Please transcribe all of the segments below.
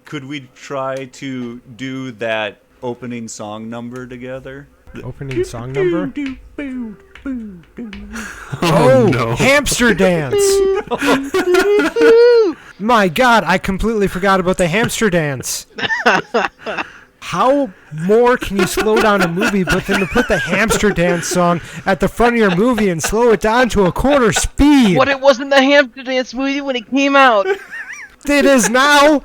could we try to do that opening song number together? Opening song number? Oh, no. Hamster dance! My God, I completely forgot about the hamster dance. How more can you slow down a movie but then to put the hamster dance song at the front of your movie and slow it down to a quarter speed? What, it wasn't the hamster dance movie when it came out? It is now!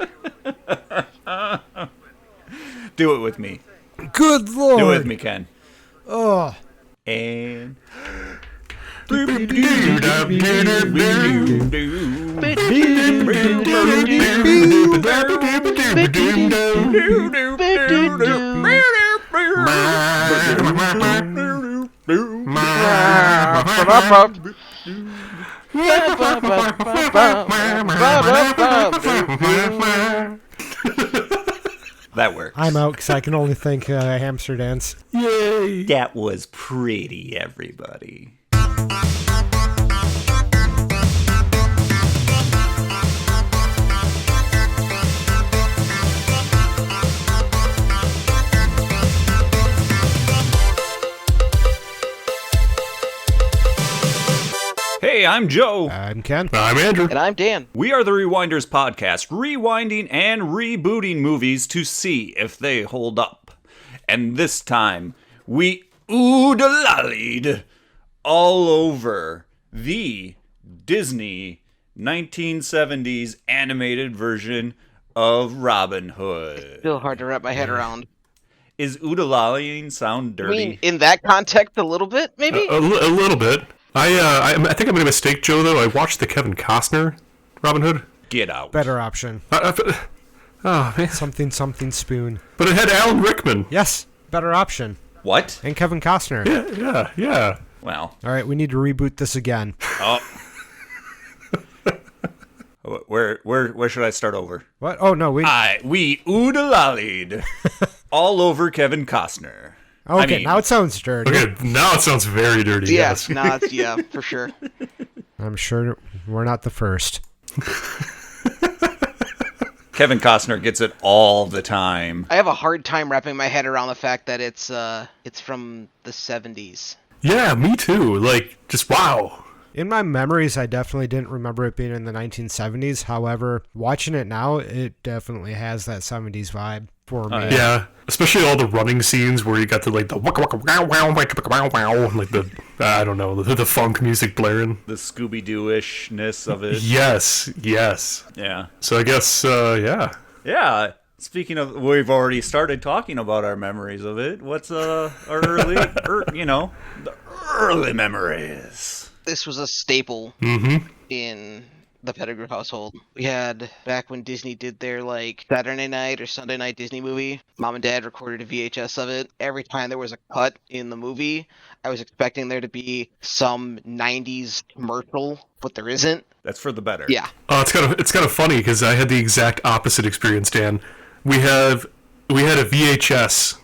Do it with me. Good Lord! Do it with me, Ken. Oh. And... That works. I'm out because I can only think hamster dance. Yay! That was pretty, everybody. Hey, I'm Joe. I'm Ken. I'm Andrew. And I'm Dan. We are the Rewinders podcast, rewinding and rebooting movies to see if they hold up. And this time, we oodalalied all over the Disney 1970s animated version of Robin Hood. Still hard to wrap my head around. Is oodalaliing sound I dirty? mean, in that context, a little bit, maybe? A little bit. I think I made a mistake, Joe, though. I watched the Kevin Costner Robin Hood. Get out. Better option. Oh, man. Something spoon. But it had Alan Rickman. Yes, better option. What? And Kevin Costner. Yeah. Well. All right, we need to reboot this again. Oh. Where should I start over? What? Oh, no, we oodalalied all over Kevin Costner. Okay, now it sounds dirty. Okay, now it sounds very dirty. Yes, no, it's, yeah, for sure. I'm sure we're not the first. Kevin Costner gets it all the time. I have a hard time wrapping my head around the fact that it's from the 70s. Yeah, me too. Like, just wow. In my memories, I definitely didn't remember it being in the 1970s. However, watching it now, it definitely has that 70s vibe for me. Yeah, especially all the running scenes where you got the like the waka waka wow wow wow wow, like the I don't know the funk music blaring. The Scooby-Doo-ishness of it. Yes. Yeah. So I guess yeah. Yeah. Speaking of, we've already started talking about our memories of it. What's our early, the early memories? This was a staple in the Pettigrew household. We had, back when Disney did their, like, Saturday night or Sunday night Disney movie, Mom and Dad recorded a VHS of it. Every time there was a cut in the movie, I was expecting there to be some 90s commercial, but there isn't. That's for the better. Yeah. It's kind of funny because I had the exact opposite experience, Dan. We had a VHS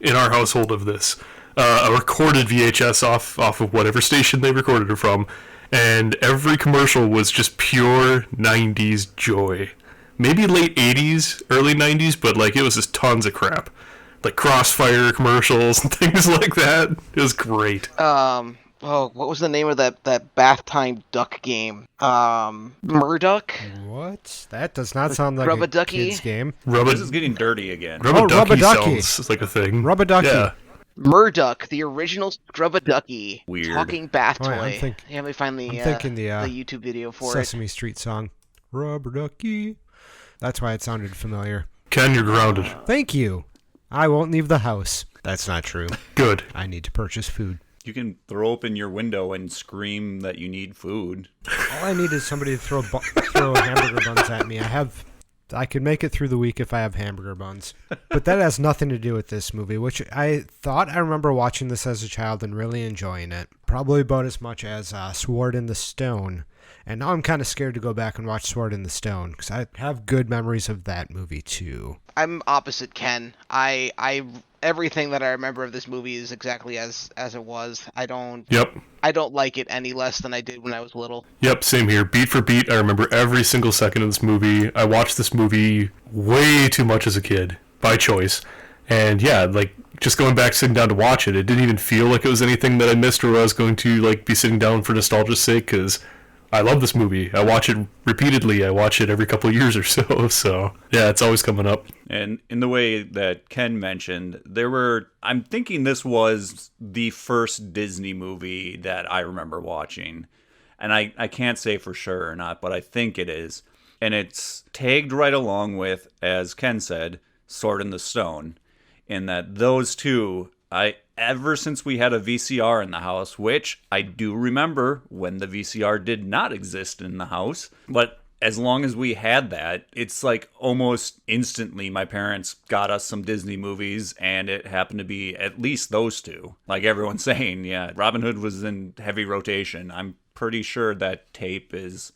in our household of this. A recorded VHS off of whatever station they recorded it from, and every commercial was just pure 90s joy. Maybe late 80s, early 90s, but like it was just tons of crap. Like Crossfire commercials and things like that. It was great. What was the name of that bath time duck game? Murduck? What? That does not sound like Rub-a-ducky? a kid's game. This is getting dirty again. Rub-a-ducky sounds like a thing. Rub-a-ducky. Yeah. Murduck, the original Scrub-a-Ducky. Weird. Talking bath toy. Oh, yeah, Let me find the YouTube video for Sesame Street song. Rubber Ducky. That's why it sounded familiar. Ken, you're grounded. Thank you. I won't leave the house. That's not true. Good. I need to purchase food. You can throw open your window and scream that you need food. All I need is somebody to throw hamburger buns at me. I could make it through the week if I have hamburger buns. But that has nothing to do with this movie, which I thought I remember watching this as a child and really enjoying it. Probably about as much as Sword in the Stone. And now I'm kind of scared to go back and watch Sword in the Stone, because I have good memories of that movie, too. I'm opposite Ken. I everything that I remember of this movie is exactly as it was. I don't Yep. like it any less than I did when I was little. Yep, same here. Beat for beat, I remember every single second of this movie. I watched this movie way too much as a kid, by choice. And yeah, like, just going back, sitting down to watch it, it didn't even feel like it was anything that I missed or I was going to, like, be sitting down for nostalgia's sake, because I love this movie. I watch it repeatedly. I watch it every couple of years or so. So, yeah, it's always coming up. And in the way that Ken mentioned, I'm thinking this was the first Disney movie that I remember watching. And I can't say for sure or not, but I think it is. And it's tagged right along with, as Ken said, Sword in the Stone. In that those two, ever since we had a VCR in the house, which I do remember when the VCR did not exist in the house, but as long as we had that, it's like almost instantly my parents got us some Disney movies, and it happened to be at least those two. Like everyone's saying, yeah, Robin Hood was in heavy rotation. I'm pretty sure that tape is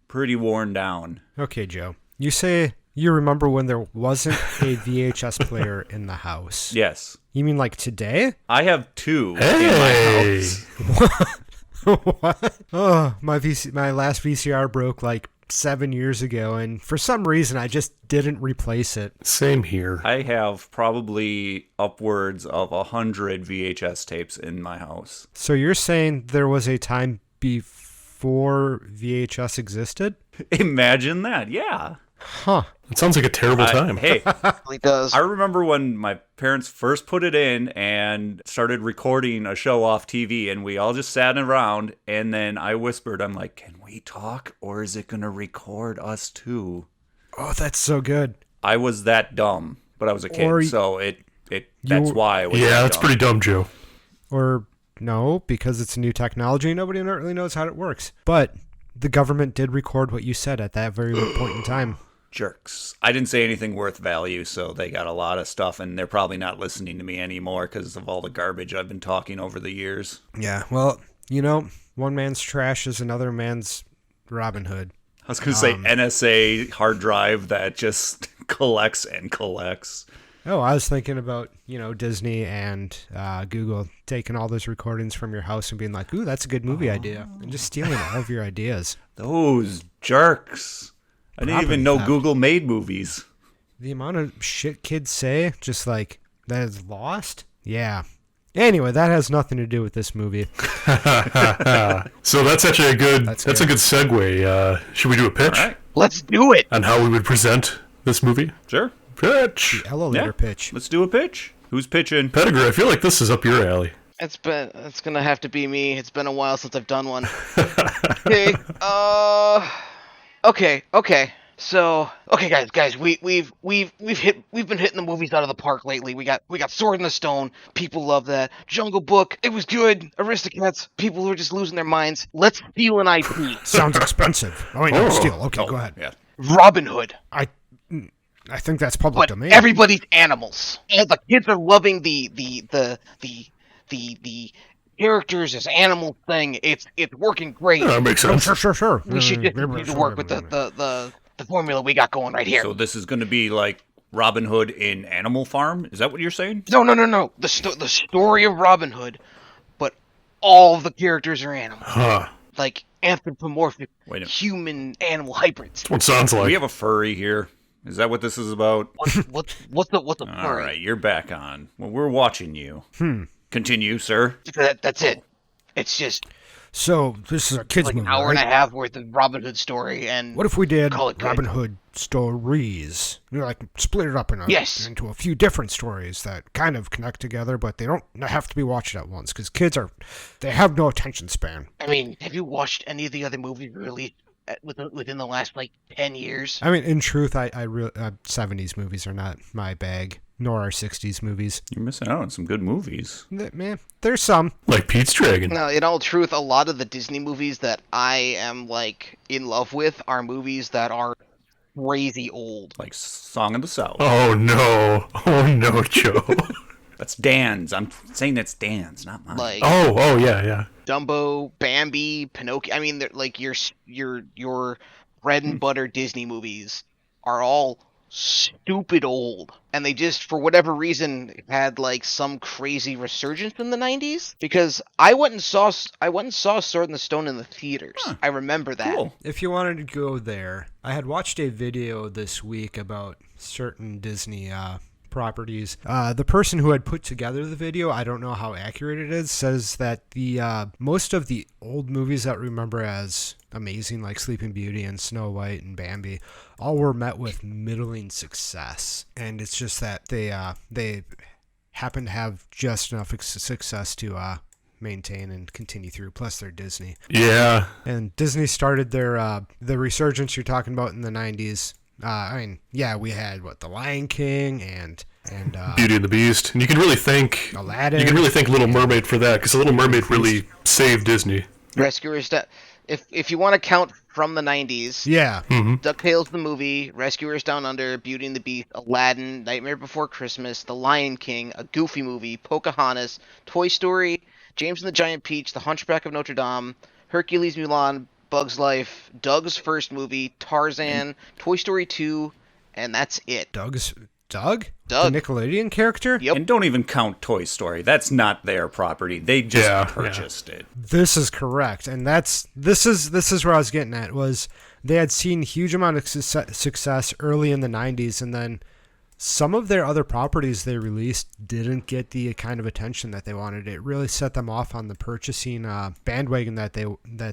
pretty worn down. Okay, Joe. You say you remember when there wasn't a VHS player in the house. Yes. You mean like today? I have two in Hey! my house. What? Oh, my last VCR broke like 7 years ago, and for some reason I just didn't replace it. Same here. I have probably upwards of 100 VHS tapes in my house. So you're saying there was a time before VHS existed? Imagine that, yeah. Huh. It sounds like a terrible time. Hey, It really does. I remember when my parents first put it in and started recording a show off TV, and we all just sat around, and then I whispered, I'm like, can we talk, or is it going to record us too? Oh, that's so good. I was that dumb, but I was a kid, Or so that's why I was Yeah, that that's dumb. pretty dumb, Joe. Or no, because it's a new technology, nobody really knows how it works. But the government did record what you said at that very point in time. Jerks. I didn't say anything worth value, so they got a lot of stuff, and they're probably not listening to me anymore because of all the garbage I've been talking over the years. Yeah, well, one man's trash is another man's Robin Hood. I was going to say NSA hard drive that just collects and collects. Oh, I was thinking about, Disney and Google taking all those recordings from your house and being like, ooh, that's a good movie idea. And just stealing all of your ideas. Those jerks. I didn't even know theft. Google made movies. The amount of shit kids say, just like, that is lost? Yeah. Anyway, that has nothing to do with this movie. So that's actually a good That's a good segue. Should we do a pitch All right. Let's do it. on how we would present this movie? Sure. Pitch. Elevator Yeah. pitch. Let's do a pitch. Who's pitching? Pettigrew, I feel like this is up your alley. It's gonna have to be me. It's been a while since I've done one. Okay. Okay. So, okay, guys, we've been hitting the movies out of the park lately. We got Sword in the Stone. People love that. Jungle Book. It was good. Aristocats. People were just losing their minds. Let's steal an IP. Sounds expensive. Oh, wait, no, steal. Okay, go ahead. Yeah. Robin Hood. I think that's public But domain. everybody's animals. And the kids are loving the characters as animal thing. It's working great. That makes sense. Sure. We should just continue to work with the formula we got going right here. So this is going to be like Robin Hood in Animal Farm? Is that what you're saying? No. The story of Robin Hood, but all of the characters are animals. Huh. Like anthropomorphic Wait a minute. human-animal hybrids. What sounds Do like. we have a furry here? Is that what this is about? What's the All furry? right, you're back on. Well, we're watching you. Continue, sir. That's it. It's just So, this is a kid's like an movie, hour and a right? half worth of Robin Hood story, and What if we did Call it good. Robin Hood stories? Like, split it up into a few different stories that kind of connect together, but they don't have to be watched at once, because kids they have no attention span. I mean, have you watched any of the other movies released within the last 10 years? I mean, in truth, I 70s movies are not my bag, nor are 60s movies. You're missing out on some good movies. Man, there's some. Like Pete's Dragon. No, in all truth, a lot of the Disney movies that I am in love with are movies that are crazy old. Like Song of the South. Oh no, Joe. That's Dan's. I'm saying that's Dan's, not mine. Like oh yeah. Dumbo, Bambi, Pinocchio. I mean, they're like your bread and butter Disney movies are all stupid old, and they just, for whatever reason, had like some crazy resurgence in the 90s. Because I went and saw Sword in the Stone in the theaters. I remember that. Cool. If you wanted to go there, I had watched a video this week about certain Disney properties. The person who had put together the video, I don't know how accurate it is, says that the most of the old movies that we remember as amazing, like Sleeping Beauty and Snow White and Bambi, all were met with middling success. And it's just that they happen to have just enough success to maintain and continue through. Plus, they're Disney. Yeah. And Disney started their the resurgence you're talking about in the 90s. We had The Lion King and Beauty and the Beast, and you can really thank Aladdin. You can really thank Little Mermaid for that, because Little Mermaid really saved Disney. Rescuers, if you want to count from the 90s, Yeah. DuckTales the movie, Rescuers Down Under, Beauty and the Beast, Aladdin, Nightmare Before Christmas, The Lion King, a Goofy movie, Pocahontas, Toy Story, James and the Giant Peach, The Hunchback of Notre Dame, Hercules, Mulan, Bug's Life, Doug's first movie, Tarzan, Toy Story 2, and that's it. Doug? Doug. The Nickelodeon character? Yep. And don't even count Toy Story. That's not their property. They just purchased it. This is correct. And this is where I was getting at, was they had seen huge amount of success early in the 90s, and then some of their other properties they released didn't get the kind of attention that they wanted. It really set them off on the purchasing bandwagon that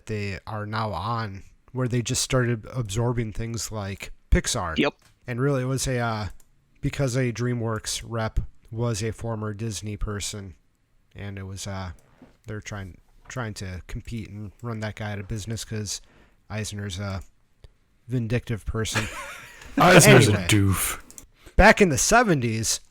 they are now on, where they just started absorbing things like Pixar. Yep. And really it was because a DreamWorks rep was a former Disney person, and it was they're trying to compete and run that guy out of business because Eisner's a vindictive person. Eisner's Anyway. a doof. Back in the 70s,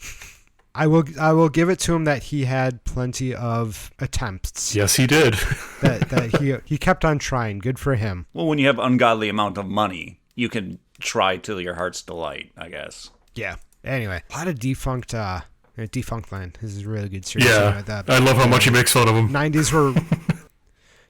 I will give it to him that he had plenty of attempts. Yes, he did. that he kept on trying. Good for him. Well, when you have ungodly amount of money, you can try till your heart's delight, I guess. Yeah. Anyway, a lot of defunct Land. This is a really good series. Yeah, I love how much he makes fun of him. 90s were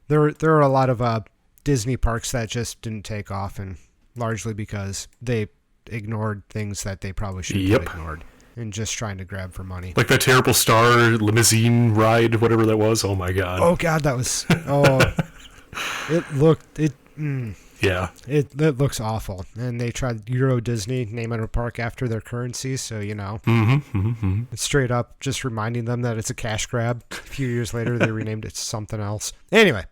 there were a lot of Disney parks that just didn't take off, and largely because they ignored things that they probably shouldn't have ignored, and just trying to grab for money. Like that terrible Star limousine ride, whatever that was. Oh my god. Oh god, that was Yeah. It looks awful. And they tried Euro Disney, naming a park after their currency, so it's straight up just reminding them that it's a cash grab. A few years later, they renamed it something else. Anyway,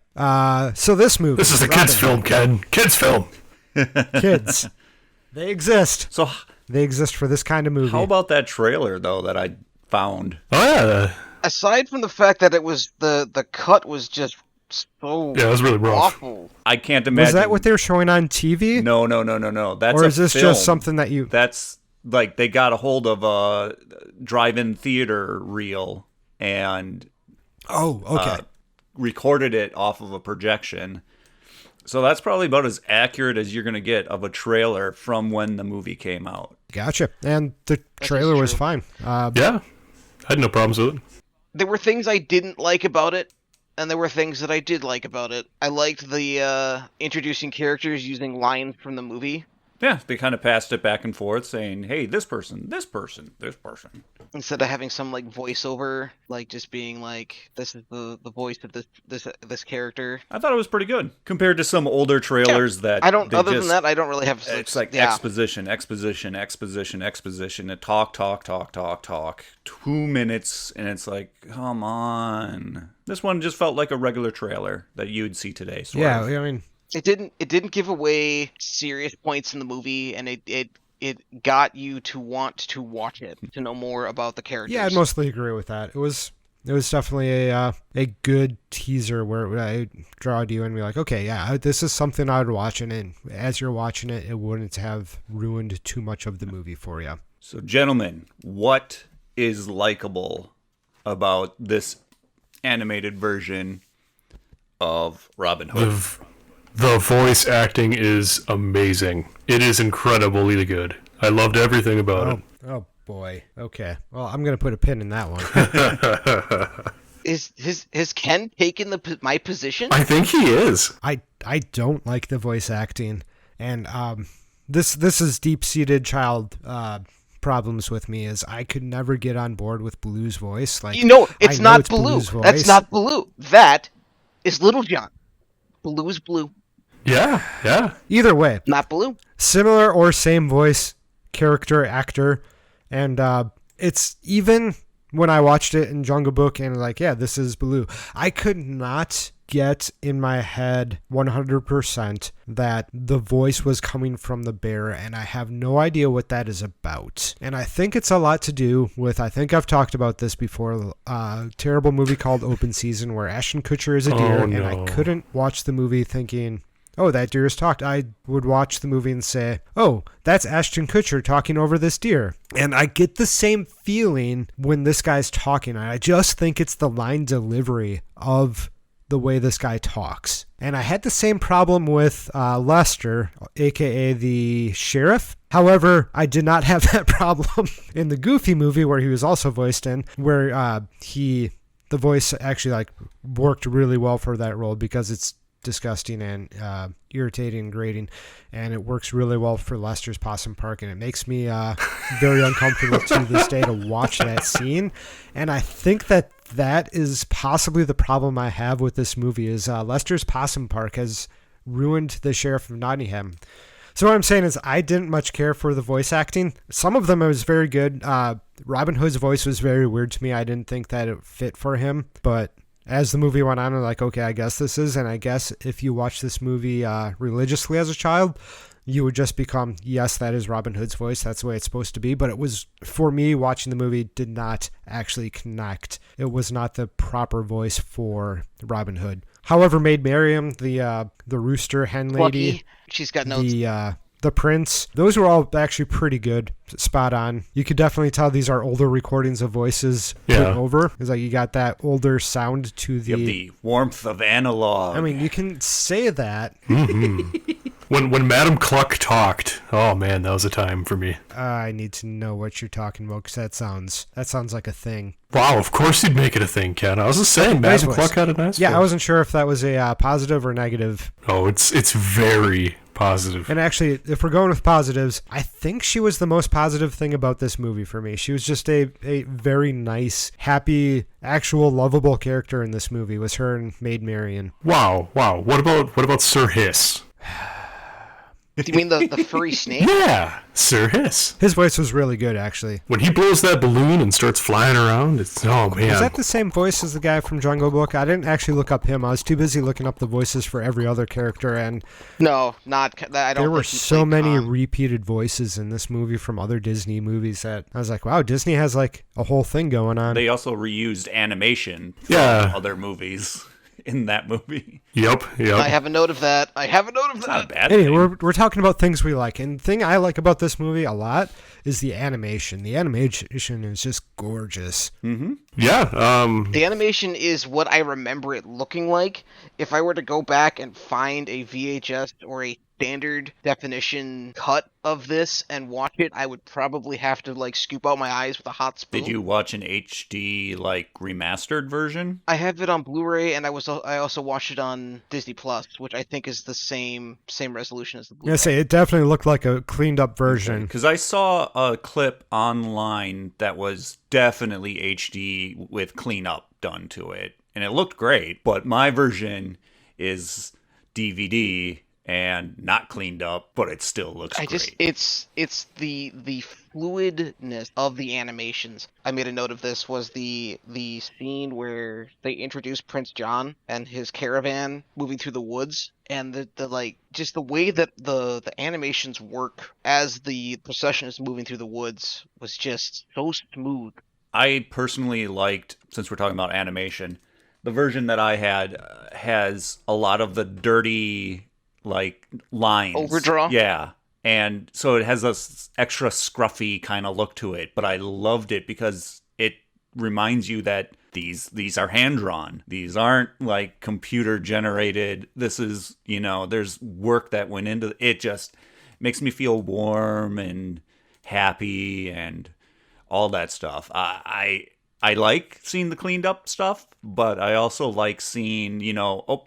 so this movie. This is a kids' film, Ken. Kids' film. Kids. They exist. So They exist for this kind of movie. how about that trailer, though, that I found? Oh yeah. Aside from the fact that it was the cut was just so Yeah, it was really rough. awful. I can't imagine. Was that what they were showing on TV? No. That's Or a is this film. just something that you... That's like they got a hold of a drive-in theater reel and Oh, okay. recorded it off of a projection. So that's probably about as accurate as you're going to get of a trailer from when the movie came out. Gotcha. And the trailer was true. fine. Yeah. I had no problems with it. There were things I didn't like about it, and there were things that I did like about it. I liked the introducing characters using lines from the movie. Yeah, they kind of passed it back and forth saying, hey, this person, this person, this person. Instead of having some like voiceover, like just being like, this is the voice of this character. I thought it was pretty good compared to some older trailers that I don't. they Other just, than that, I don't really have. it's like yeah. exposition, and talk. 2 minutes, and it's like, come on. This one just felt like a regular trailer that you'd see today. Sort Yeah, of. I mean... It didn't give away serious points in the movie, and it got you to want to watch it, to know more about the characters. Yeah, I'd mostly agree with that. It was definitely a good teaser where I draw to you and be like, okay, yeah, this is something I would watch, and as you're watching it, it wouldn't have ruined too much of the movie for you. So, gentlemen, what is likable about this animated version of Robin Hood? The voice acting is amazing. It is incredibly good. I loved everything about it. Oh boy. Okay. Well, I'm gonna put a pin in that one. Has Ken taken my position? I think he is. I don't like the voice acting, and this is deep-seated child problems with me. Is I could never get on board with Blue's voice. Like, it's I know not it's Blue. Blue's voice. That's not Blue. That is Little John. Blue is Blue. Yeah. Either way, Not Blue. similar or same voice, character, actor, and it's even when I watched it in Jungle Book and like, yeah, this is Blue. I could not get in my head 100% that the voice was coming from the bear, and I have no idea what that is about. And I think it's a lot to do with, I think I've talked about this before, a terrible movie called Open Season where Ashton Kutcher is a deer, and I couldn't watch the movie thinking, oh, that deer has talked. I would watch the movie and say, oh, that's Ashton Kutcher talking over this deer. And I get the same feeling when this guy's talking. I just think it's the line delivery of the way this guy talks. And I had the same problem with Lester, aka the sheriff. However, I did not have that problem in the Goofy movie where he was also voiced in, where the voice actually like worked really well for that role because it's disgusting and irritating and grating, and it works really well for Lester's Possum Park, and it makes me very uncomfortable to this day to watch that scene. And I think that is possibly the problem I have with this movie is Lester's Possum Park has ruined the Sheriff of Nottingham. So what I'm saying is I didn't much care for the voice acting. Some of them was very good. Robin Hood's voice was very weird to me. I didn't think that it fit for him, but as the movie went on, I'm like, okay, I guess this is, and I guess if you watch this movie religiously as a child, you would just become, yes, that is Robin Hood's voice. That's the way it's supposed to be. But it was, for me, watching the movie did not actually connect. It was not the proper voice for Robin Hood. However, Maid Marian, the rooster hen lady, Lucky. She's got notes. The prince, those were all actually pretty good, spot on. You could definitely tell these are older recordings of voices put over. It's like you got that older sound to the warmth of analog. I mean, you can say that. Mm-hmm. When Madam Cluck talked, oh man, that was a time for me. I need to know what you're talking about because that sounds like a thing. Wow, of course you'd make it a thing, Ken. I was just saying, Madam Cluck had a nice voice. I wasn't sure if that was a positive or negative. Oh, it's very positive. And actually, if we're going with positives, I think she was the most positive thing about this movie for me. She was just a very nice, happy, actual lovable character in this movie. Was her and Maid Marian. Wow. What about Sir Hiss? Do you mean the furry snake? Yeah, Sir Hiss. His voice was really good, actually. When he blows that balloon and starts flying around, it's, oh man. Is that the same voice as the guy from Jungle Book? I didn't actually look up him. I was too busy looking up the voices for every other character, and no, not. I don't. There were think he so played many Kong. repeated voices in this movie from other Disney movies that I was like, wow, Disney has like a whole thing going on. They also reused animation from other movies in that movie. Yep. I have a note of that. It's not a bad Anyway, thing. we're talking about things we like, and the thing I like about this movie a lot is the animation. The animation is just gorgeous. Mm-hmm. Yeah. The animation is what I remember it looking like. If I were to go back and find a VHS or a standard definition cut of this and watch it, I would probably have to like scoop out my eyes with a hot spoon. Did you watch an HD like remastered version? I have it on Blu-ray, and I also watched it on Disney Plus, which I think is the same resolution as the Blu-ray. I say it definitely looked like a cleaned up version. Because I saw a clip online that was definitely HD with cleanup done to it, and it looked great. But my version is DVD and not cleaned up, but it still looks great. It's the fluidness of the animations. I made a note of this was the scene where they introduce Prince John and his caravan moving through the woods, and the like just the way that the animations work as the procession is moving through the woods was just so smooth. I personally liked, since we're talking about animation, the version that I had has a lot of the dirty like lines. Overdraw? Yeah. And so it has this extra scruffy kind of look to it, but I loved it because it reminds you that these are hand drawn. These aren't like computer generated. This is, there's work that went into it. Just makes me feel warm and happy and all that stuff. I I like seeing the cleaned up stuff, but I also like seeing,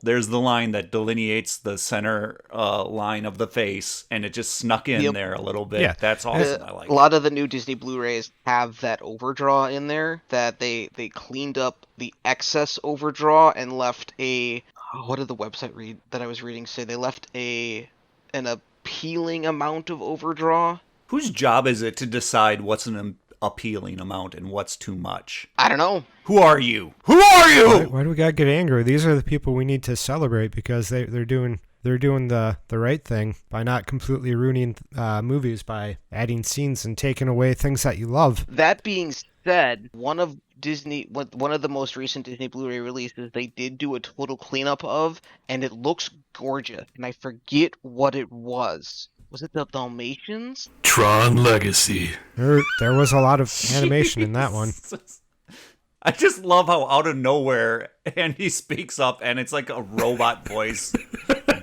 there's the line that delineates the center line of the face, and it just snuck in there a little bit. Yeah. That's awesome. I like a lot of the new Disney Blu-rays have that overdraw in there, that they cleaned up the excess overdraw and left what did the website read that I was reading say? They left an appealing amount of overdraw. Whose job is it to decide what's an appealing amount and what's too much? I don't know. Who are you? Who are you? Why do we gotta get angry? These are the people we need to celebrate because they're doing the right thing by not completely ruining movies by adding scenes and taking away things that you love. That being said, one of the most recent Disney Blu-ray releases they did do a total cleanup of, and it looks gorgeous. And I forget what it was. Was it the Dalmatians? Tron Legacy. There was a lot of animation in that one. I just love how out of nowhere Andy speaks up and it's like a robot voice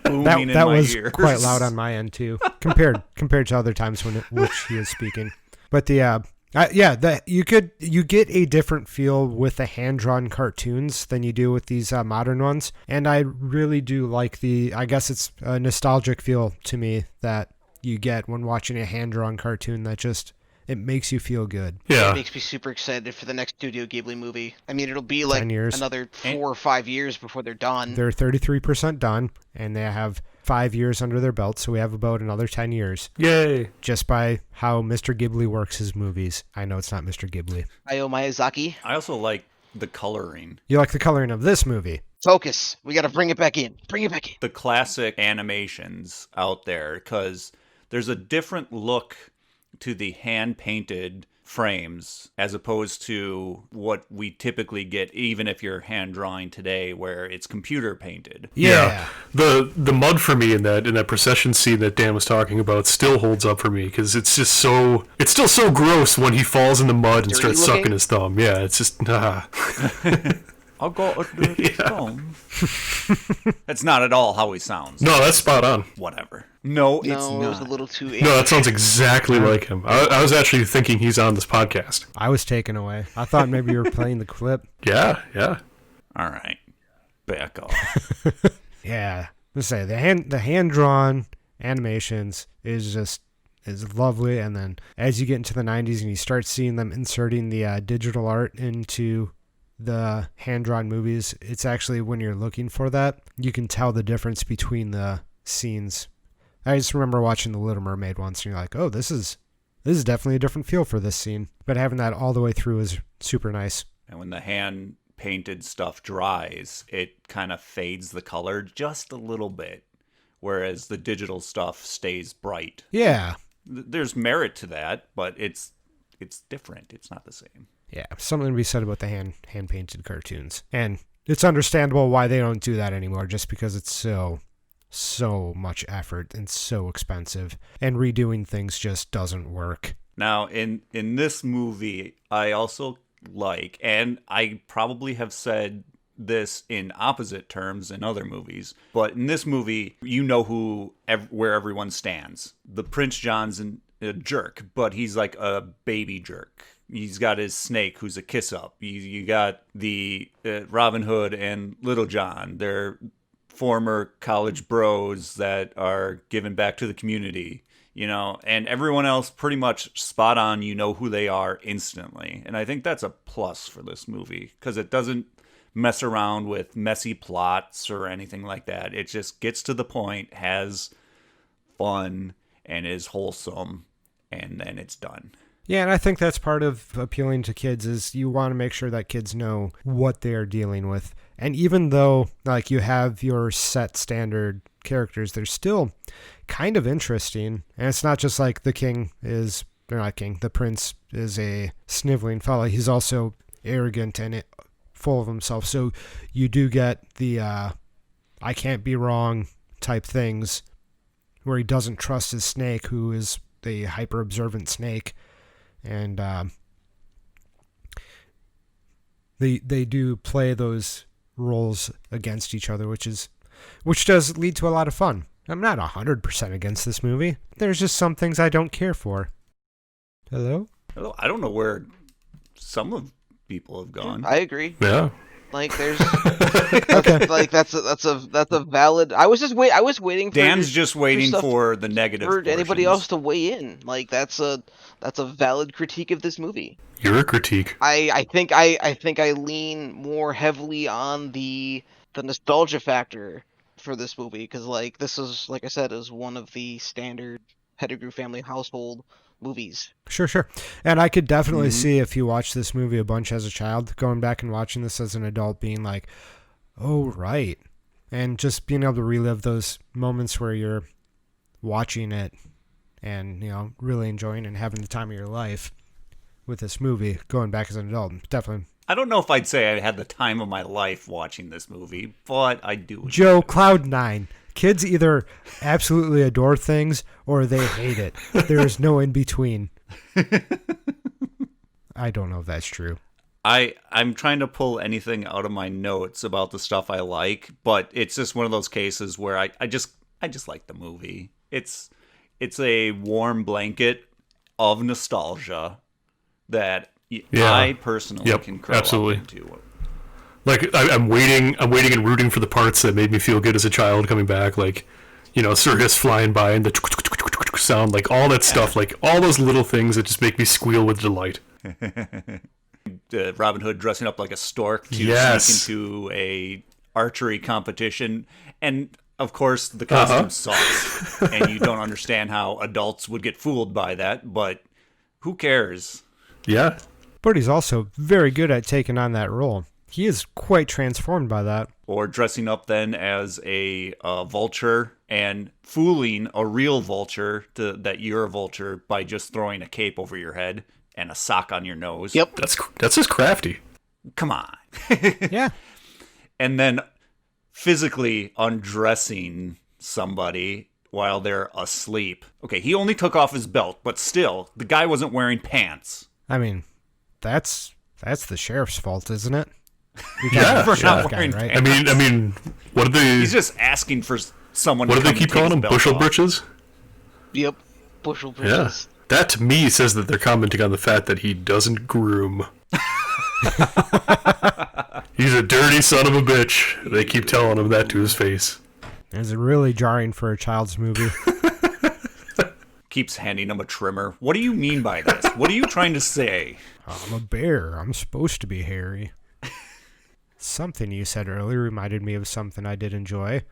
booming in That my was ears. quite loud on my end too, compared to other times which he is speaking. But you get a different feel with the hand-drawn cartoons than you do with these modern ones, and I really do like I guess it's a nostalgic feel to me that you get when watching a hand-drawn cartoon that just, it makes you feel good. Yeah. It makes me super excited for the next Studio Ghibli movie. I mean, it'll be like 10 years. Another 4 or 5 years before they're done. They're 33% done, and they have 5 years under their belt, so we have about another 10 years. Yay. Just by how Mr. Ghibli works his movies. I know it's not Mr. Ghibli. Hayao Miyazaki. I also like the coloring. You like the coloring of this movie? Focus. We gotta bring it back in. Bring it back in. The classic animations out there, because there's a different look to the hand-painted frames as opposed to what we typically get, even if you're hand drawing today, where it's computer painted. Yeah. The mud for me in that procession scene that Dan was talking about still holds up for me because it's just it's still so gross when he falls in the mud and starts sucking his thumb. Yeah, it's just I'll go thumb. That's not at all how he sounds. No, that's spot on. Whatever. No, it's No, not. it was a little too. No, that sounds exactly like him. I was actually thinking he's on this podcast. I was taken away. I thought maybe you were playing the clip. Yeah. All right, back off. Yeah, let's say the hand drawn animations is lovely, and then as you get into the 90s and you start seeing them inserting the digital art into the hand drawn movies, it's actually, when you're looking for that, you can tell the difference between the scenes. I just remember watching The Little Mermaid once, and you're like, oh, this is definitely a different feel for this scene. But having that all the way through is super nice. And when the hand painted stuff dries, it kind of fades the color just a little bit, whereas the digital stuff stays bright. Yeah. There's merit to that, but it's different. It's not the same. Yeah, something to be said about the hand painted cartoons. And it's understandable why they don't do that anymore, just because it's so much effort and so expensive, and redoing things just doesn't work. Now, in this movie, I also like, and I probably have said this in opposite terms in other movies, but in this movie, you know where everyone stands. The Prince John's a jerk, but he's like a baby jerk. He's got his snake, who's a kiss-up. You got the Robin Hood and Little John. They're former college bros that are giving back to the community, and everyone else pretty much spot on. You know who they are instantly. And I think that's a plus for this movie, because it doesn't mess around with messy plots or anything like that. It just gets to the point, has fun, and is wholesome, and then it's done. Yeah, and I think that's part of appealing to kids, is you want to make sure that kids know what they're dealing with. And even though, like, you have your set standard characters, they're still kind of interesting. And it's not just like the prince is a sniveling fella. He's also arrogant and full of himself. So you do get the I can't be wrong type things, where he doesn't trust his snake, who is the hyper-observant snake. And they do play those roles against each other, which does lead to a lot of fun. I'm not 100% against this movie. There's just some things I don't care for. Hello? I don't know where some of people have gone. I agree. Yeah. Like there's Okay. like that's a valid. I was waiting for Dan's just waiting stuff for the negative for anybody portions. else to weigh in. Like that's a valid critique of this movie. You're a critique. I think I lean more heavily on the nostalgia factor for this movie because like this is, like I said, is one of the standard Pettigrew family household movies. Sure. And I could definitely see, if you watch this movie a bunch as a child, going back and watching this as an adult, being like, oh, right. And just being able to relive those moments where you're watching it and, really enjoying and having the time of your life with this movie, going back as an adult. Definitely. I don't know if I'd say I had the time of my life watching this movie, but I do. Joe, Cloud9. Kids either absolutely adore things or they hate it. There is no in between. I don't know if that's true. I'm trying to pull anything out of my notes about the stuff I like, but it's just one of those cases where I just like the movie. It's a warm blanket of nostalgia that I personally can curl absolutely. up into. Like I'm waiting and rooting for the parts that made me feel good as a child coming back, like, circus flying by and the sound, like all that stuff, like all those little things that just make me squeal with delight. Robin Hood dressing up like a stork to sneak into a archery competition, and of course the costume sucks, and you don't understand how adults would get fooled by that, but who cares? Yeah. But he's also very good at taking on that role. He is quite transformed by that. Or dressing up then as a vulture and fooling a real vulture that you're a vulture by just throwing a cape over your head and a sock on your nose. Yep. That's just crafty. Come on. Yeah. And then physically undressing somebody while they're asleep. Okay, he only took off his belt, but still, the guy wasn't wearing pants. I mean, that's the sheriff's fault, isn't it? Yeah, For not wearing right? pants. I mean, what do they? He's just asking for someone What to do they come keep and take calling his them? belt Bushel off. britches. Yep. Bushel Yeah. britches. That to me says that they're commenting on the fact that he doesn't groom. He's a dirty son of a bitch. They keep telling him that to his face. It's really jarring for a child's movie. Keeps handing him a trimmer. What do you mean by this? What are you trying to say? I'm a bear. I'm supposed to be hairy. Something you said earlier reminded me of something I did enjoy.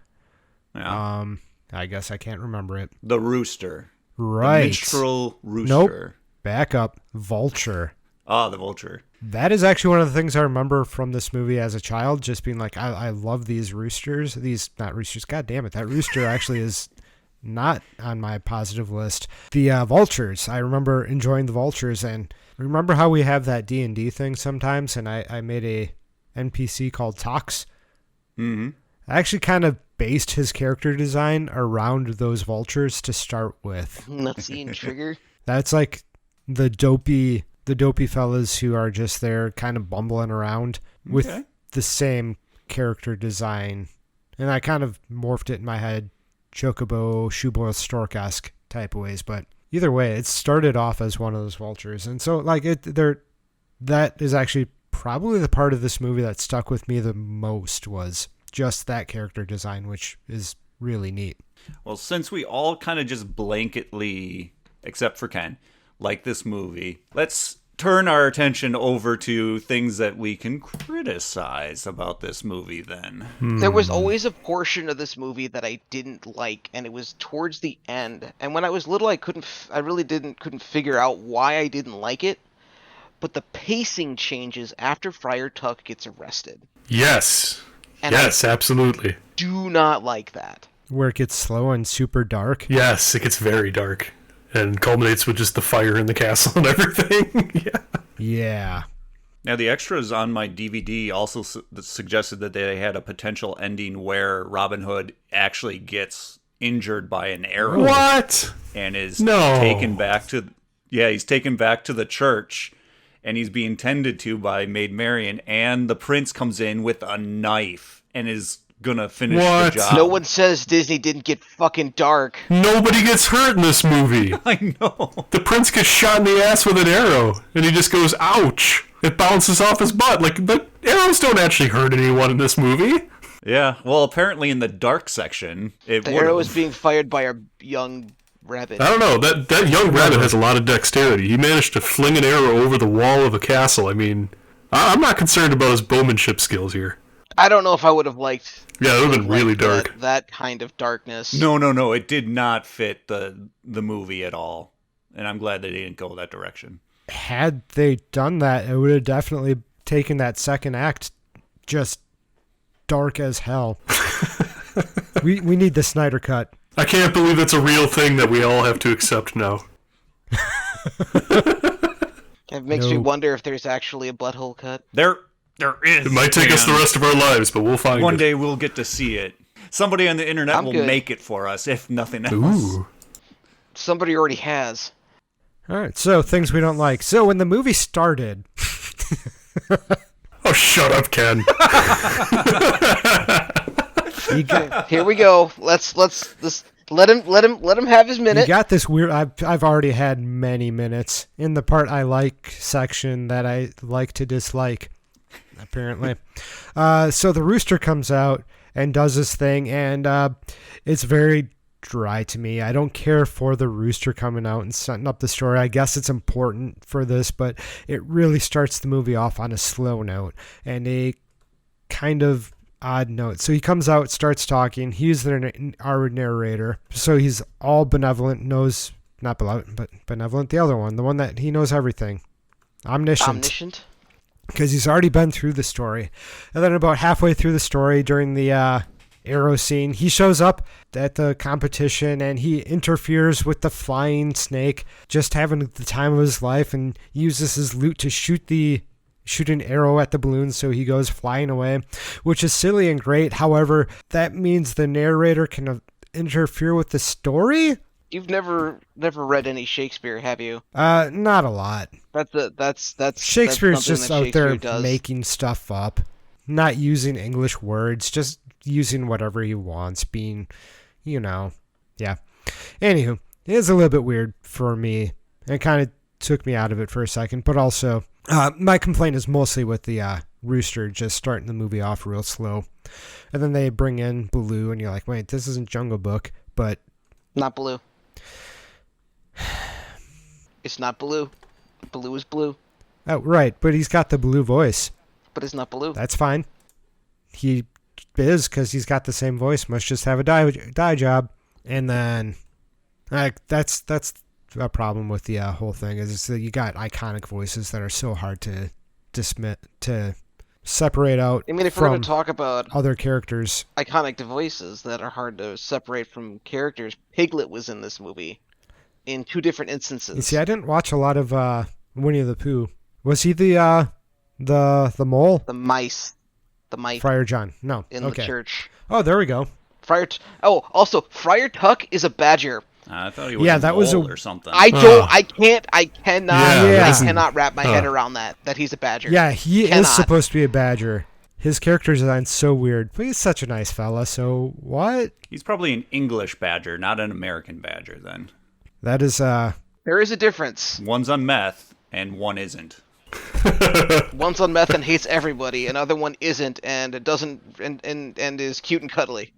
Yeah. I guess I can't remember it. The rooster. Right. The minstrel rooster. Nope. Back up. Vulture. Ah, the vulture. That is actually one of the things I remember from this movie as a child, just being like, I love these roosters. Not roosters. God damn it. That rooster actually is not on my positive list. The vultures. I remember enjoying the vultures, and remember how we have that D&D thing sometimes, and I made a NPC called Tox. Mm-hmm. I actually kind of based his character design around those vultures to start with. Nutsy and Trigger. That's like the dopey fellas who are just there kind of bumbling around with the same character design. And I kind of morphed it in my head, Chocobo, Shoeboy, Stork-esque type of ways. But either way, it started off as one of those vultures. And so like that is actually probably the part of this movie that stuck with me the most, was just that character design, which is really neat. Well, since we all kind of just blanketly, except for Ken, like this movie, let's turn our attention over to things that we can criticize about this movie then. There was always a portion of this movie that I didn't like, and it was towards the end. And when I was little, I couldn't figure out why I didn't like it. But the pacing changes after Friar Tuck gets arrested. Yes. And yes, absolutely. Do not like that. Where it gets slow and super dark. Yes, it gets very dark. And culminates with just the fire in the castle and everything. Yeah. Now, the extras on my DVD also suggested that they had a potential ending where Robin Hood actually gets injured by an arrow. What? And is No. taken back to... Yeah, he's taken back to the church, and he's being tended to by Maid Marian, and the prince comes in with a knife and is gonna finish What? the job. No one says Disney didn't get fucking dark. Nobody gets hurt in this movie. I know. The prince gets shot in the ass with an arrow, and he just goes, ouch. It bounces off his butt. Like, the arrows don't actually hurt anyone in this movie. Yeah, well, apparently in the dark section, it The would've. arrow is being fired by our young rabbit. I don't know. That young rabbit has a lot of dexterity. He managed to fling an arrow over the wall of a castle. I mean, I'm not concerned about his bowmanship skills here. I don't know if I would have liked. Yeah, it would have been really dark. That kind of darkness. No, it did not fit the movie at all. And I'm glad they didn't go that direction. Had they done that, it would have definitely taken that second act just dark as hell. we need the Snyder cut. I can't believe it's a real thing that we all have to accept now. It makes me wonder if there's actually a butthole cut. There is. It might take us the rest of our lives, but we'll find it. One day we'll get to see it. Somebody on the internet will make it for us, if nothing else. Ooh. Somebody already has. All right, so things we don't like. So when the movie started... Oh, shut up, Ken. Here we go. Let's let him have his minute. You got this weird... I've already had many minutes in the part I like section that I like to dislike, apparently. So the rooster comes out and does his thing, and it's very dry to me. I don't care for the rooster coming out and setting up the story. I guess it's important for this, but it really starts the movie off on a slow note and a kind of odd note. So he comes out, starts talking. He's our narrator. So he's all benevolent, knows, not benevolent, but benevolent, the other one, the one that he knows everything. Omniscient. Because he's already been through the story. And then about halfway through the story, during the arrow scene, he shows up at the competition and he interferes with the flying snake, just having the time of his life, and uses his lute to shoot an arrow at the balloon, so he goes flying away, which is silly and great. However, that means the narrator can interfere with the story. You've never read any Shakespeare, have you? Not a lot. That's Shakespeare's that's just out Shakespeare there does. making stuff up, not using English words, just using whatever he wants, being, yeah. Anywho, it is a little bit weird for me. It kind of took me out of it for a second, but also my complaint is mostly with the rooster just starting the movie off real slow. And then they bring in Baloo, and you're like, wait, this isn't Jungle Book, but... Not Baloo. It's not Baloo. Baloo is blue. Oh, right, but he's got the Baloo voice. But it's not Baloo. That's fine. He is, because he's got the same voice. Must just have a dye job. And then that's a problem with the whole thing, is that you got iconic voices that are so hard to separate out. I mean, if we're going to talk about other characters, iconic voices that are hard to separate from characters, Piglet was in this movie in two different instances. You see, I didn't watch a lot of Winnie the Pooh. Was he the mole? The mice. Friar John. No. In the church. Oh, there we go. Also, Friar Tuck is a badger. I thought he was a mole or something. I cannot wrap my head around that he's a badger. Yeah, he is supposed to be a badger. His character design's so weird, but he's such a nice fella, so what? He's probably an English badger, not an American badger, then. That is, There is a difference. One's on meth, and one isn't. One's on meth and hates everybody, another one isn't, and it doesn't, and is cute and cuddly.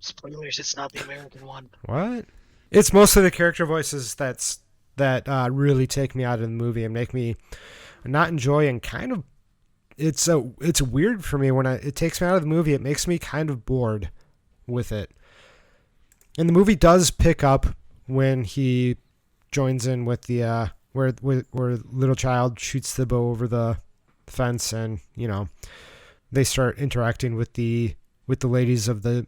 Spoilers, it's not the American one. What? It's mostly the character voices that really take me out of the movie and make me not enjoy, and kind of it's weird for me when it takes me out of the movie. It makes me kind of bored with it. And the movie does pick up when he joins in with the where little child shoots the bow over the fence, and they start interacting with the ladies of the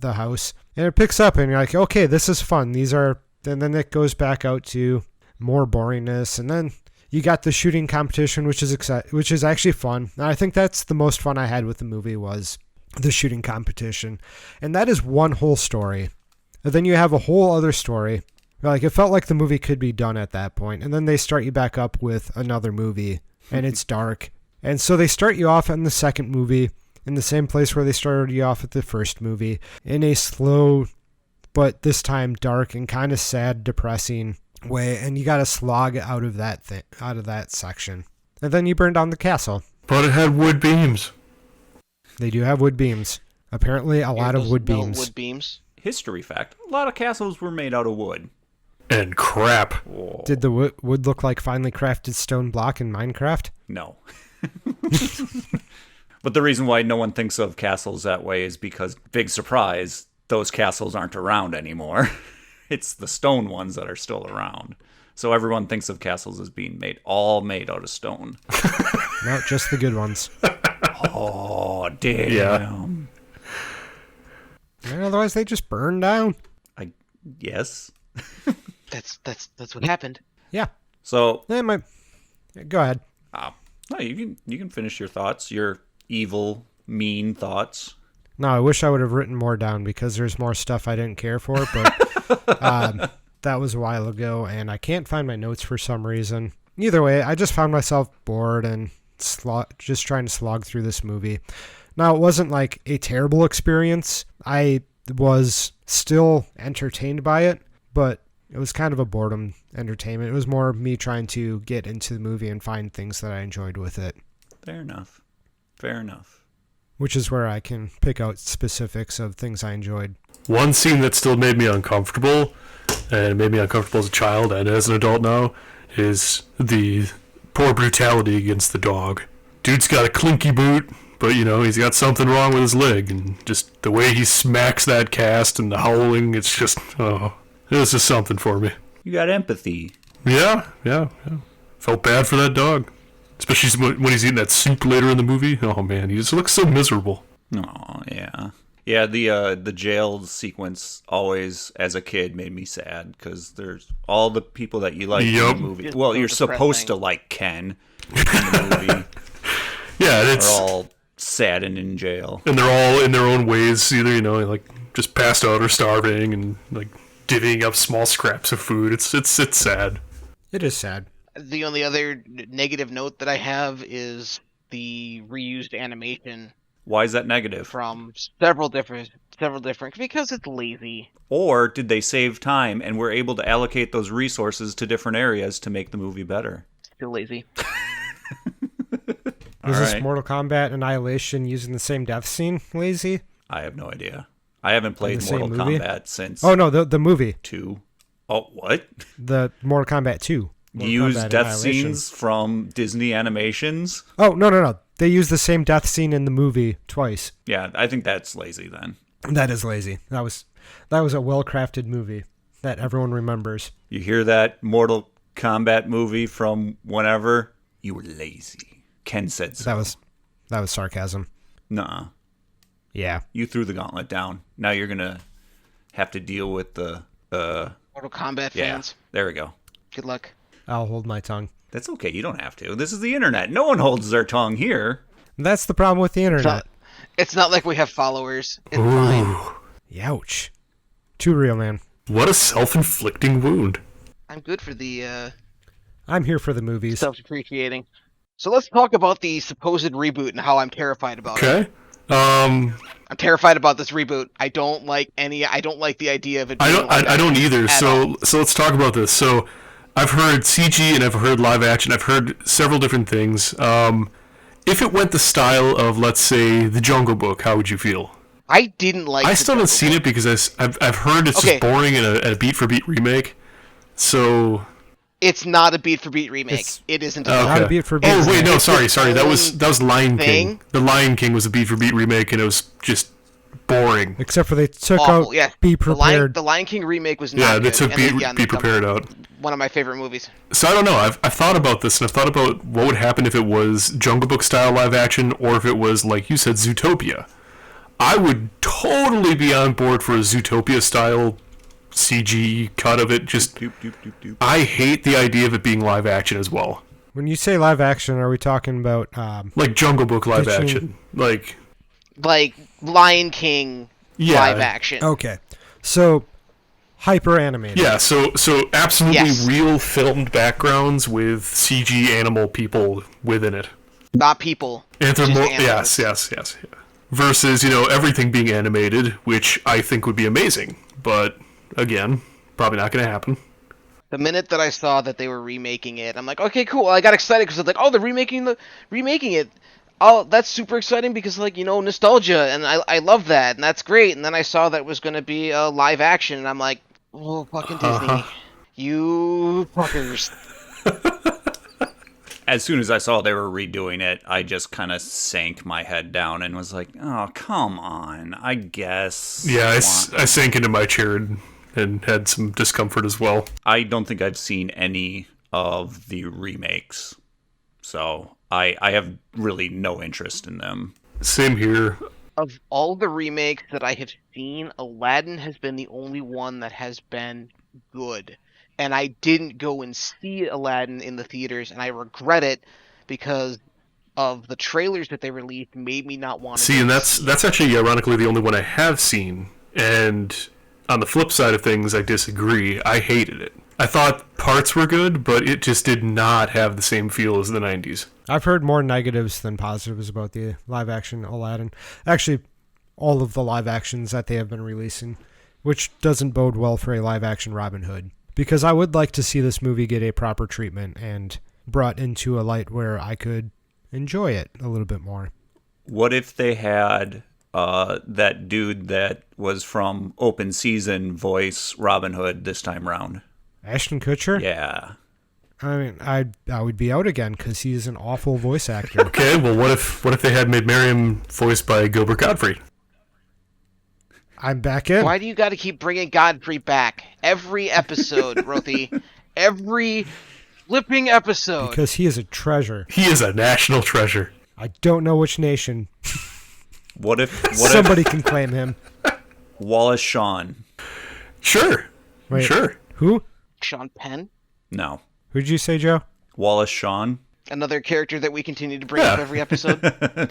house, and it picks up, and you're like, okay, this is fun. And then it goes back out to more boringness, and then you got the shooting competition, which is actually fun. And I think that's the most fun I had with the movie, was the shooting competition, and that is one whole story. And then you have a whole other story. Like, it felt like the movie could be done at that point, and then they start you back up with another movie, and it's dark, and so they start you off in the second movie in the same place where they started you off at the first movie, in a slow, but this time dark and kind of sad, depressing way, and you got to slog out of that section. And then you burn down the castle. But it had wood beams. They do have wood beams. Apparently, a lot of wood beams. Wood beams. History fact: a lot of castles were made out of wood. And crap. Whoa. Did the wood look like finely crafted stone block in Minecraft? No. But the reason why no one thinks of castles that way is because, big surprise, those castles aren't around anymore. It's the stone ones that are still around. So everyone thinks of castles as being made out of stone. No, just the good ones. Oh, damn. Yeah. And otherwise, they just burn down. Yes. That's what happened. Yeah. So, Go ahead. no, you can finish your thoughts, your evil, mean thoughts. No, I wish I would have written more down because there's more stuff I didn't care for, but that was a while ago, and I can't find my notes for some reason. Either way, I just found myself bored and just trying to slog through this movie. Now, it wasn't like a terrible experience. I was still entertained by it, but it was kind of a boredom entertainment. It was more me trying to get into the movie and find things that I enjoyed with it. Fair enough. Fair enough. Which is where I can pick out specifics of things I enjoyed. One scene that still made me uncomfortable, and it made me uncomfortable as a child and as an adult now, is the poor brutality against the dog. Dude's got a clinky boot, but, he's got something wrong with his leg, and just the way he smacks that cast and the howling, it's just, it's just something for me. You got empathy. Yeah. Felt bad for that dog. Especially when he's eating that soup later in the movie. Oh, man, he just looks so miserable. Oh, yeah. Yeah, the jail sequence always, as a kid, made me sad, because there's all the people that you like in the movie. It's Well, so you're supposed to depressing. like Ken in the movie. Yeah, and They're it's... all sad and in jail. And they're all in their own ways, either, like, just passed out or starving and, like, divvying up small scraps of food. It's sad. It is sad. The only other negative note that I have is the reused animation Why is that negative? from several different because it's lazy. Or did they save time and were able to allocate those resources to different areas to make the movie better? Still lazy. Was this Alright. Mortal Kombat Annihilation using the same death scene lazy? I have no idea. I haven't played the same Mortal movie? Kombat since Oh, no, the movie. 2. Oh, what? The Mortal Kombat 2. Mortal Use Kombat death Annihilation. scenes from Disney animations? Oh, no. They use the same death scene in the movie twice. Yeah, I think that's lazy then. That is lazy. That was a well-crafted movie that everyone remembers. You hear that Mortal Kombat movie from whenever? You were lazy. Ken said so. That was sarcasm. Nuh-uh. Yeah. You threw the gauntlet down. Now you're going to have to deal with the... Mortal Kombat yeah, fans, there we go. good luck. I'll hold my tongue. That's okay. You don't have to. This is the internet. No one holds their tongue here. That's the problem with the internet. It's not like we have followers. It's fine. Youch. Too real, man. What a self-inflicting wound. I'm good for the I'm here for the movies. self-depreciating. So let's talk about the supposed reboot and how I'm terrified about it. Okay. I'm terrified about this reboot. I don't like the idea of it. I being don't. live I don't action either. at So all. let's talk about this. So I've heard CG and I've heard live action. I've heard several different things. If it went the style of, let's say, The Jungle Book, how would you feel? I didn't like. I the still haven't Jungle seen Book. it because I've heard it's Okay. just boring and a beat for beat remake. So It's not a beat for beat remake. It's- It isn't. okay. Not a beat for beat Oh wait, remake. no, It's sorry. its That was Lion King. thing. The Lion King was a beat for beat remake, and it was just boring. Except for they took Awful. out Yeah. Be The Prepared. Lion King remake was not Yeah, they good. took And Be, then, yeah, and be then some- Prepared out. One of my favorite movies. So I don't know. I've thought about this, and I've thought about what would happen if it was Jungle Book style live action, or if it was, like you said, Zootopia. I would totally be on board for a Zootopia style CG cut of it. Just Doop, doop, doop, doop. I hate the idea of it being live action as well, When you say live action, are we talking about like Jungle Book live Ditching- action, like Like Lion King yeah, live action. okay. So hyper animated. yeah. So absolutely Yes. real filmed backgrounds with CG animal people within it. Not people. just Yes, animals. yes. Versus, everything being animated, which I think would be amazing. But, again, probably not going to happen. The minute that I saw that they were remaking it, I'm like, okay, cool. I got excited because I was like, oh, they're remaking it. Oh, that's super exciting because, like, nostalgia, and I love that, and that's great. And then I saw that it was going to be a live action, and I'm like, oh, fucking Disney. You fuckers. As soon as I saw they were redoing it, I just kind of sank my head down and was like, oh, come on, I guess. Yeah, I sank into my chair and had some discomfort as well. I don't think I've seen any of the remakes, so I have really no interest in them. Same here. Of all the remakes that I have seen, Aladdin has been the only one that has been good. And I didn't go and see Aladdin in the theaters, and I regret it because of the trailers that they released made me not want to see. And that's actually ironically the only one I have seen. And on the flip side of things, I disagree. I hated it. I thought parts were good, but it just did not have the same feel as the 90s. I've heard more negatives than positives about the live-action Aladdin. Actually, all of the live actions that they have been releasing, which doesn't bode well for a live-action Robin Hood. Because I would like to see this movie get a proper treatment and brought into a light where I could enjoy it a little bit more. What if they had that dude that was from Open Season voice Robin Hood this time round? Ashton Kutcher? Yeah. I mean, I would be out again because he's an awful voice actor. Okay, well, what if they had made Miriam voiced by Gilbert Gottfried? I'm back in. Why do you got to keep bringing Godfrey back every episode, Rothy? Every flipping episode. Because he is a treasure. He is a national treasure. I don't know which nation. What if Somebody can claim him. Wallace Shawn? Sure. Wait, sure. Who? Sean Penn? No. Who'd you say, Joe? Wallace Shawn? Another character that we continue to bring up every episode.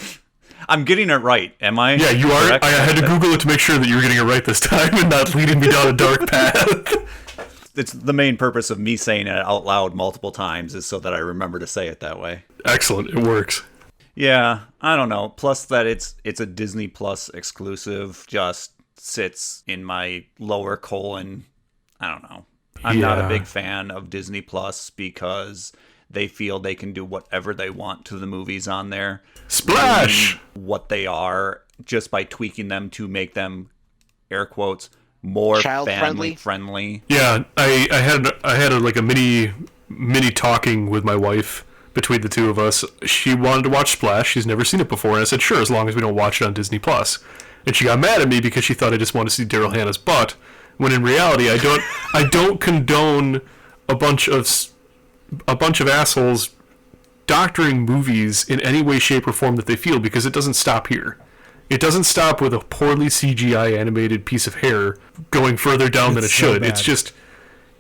I'm getting it right, am I? Yeah, you are. Correct? I had to Google it to make sure that you were getting it right this time and not leading me down a dark path. It's the main purpose of me saying it out loud multiple times is so that I remember to say it that way. Excellent. It works. Yeah, I don't know. Plus that it's a Disney Plus exclusive just sits in my lower colon. I don't know. I'm not a big fan of Disney Plus because they feel they can do whatever they want to the movies on there. Splash! What they are just by tweaking them to make them, air quotes, more family friendly. Yeah, I had a mini talking with my wife between the two of us. She wanted to watch Splash. She's never seen it before, and I said, sure, as long as we don't watch it on Disney Plus. And she got mad at me because she thought I just wanted to see Daryl Hannah's butt, when in reality I don't condone a bunch of assholes doctoring movies in any way, shape, or form that they feel, because it doesn't stop here. It doesn't stop with a poorly CGI animated piece of hair going further down than it should. So it's just,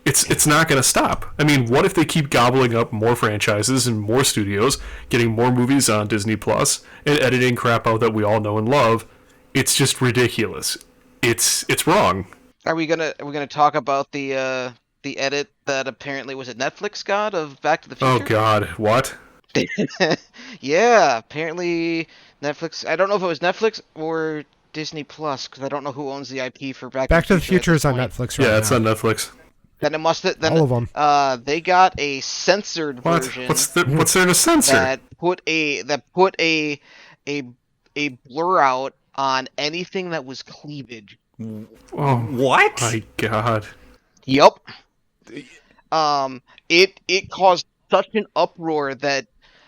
it's not going to stop. I mean, what if they keep gobbling up more franchises and more studios, getting more movies on Disney Plus, and editing crap out that we all know and love? It's just ridiculous. It's wrong. Are we gonna talk about the edit that apparently was it Netflix got of Back to the Future? Oh God, what? Yeah, apparently Netflix. I don't know if it was Netflix or Disney Plus because I don't know who owns the IP for Back to the Future is on Netflix right now. Yeah, it's on Netflix. Then it must have. Then, all of them. They got a censored version. What's there to censor? That put a blur out on anything that was cleavage. Oh, What? my God. Yep. It caused such an uproar that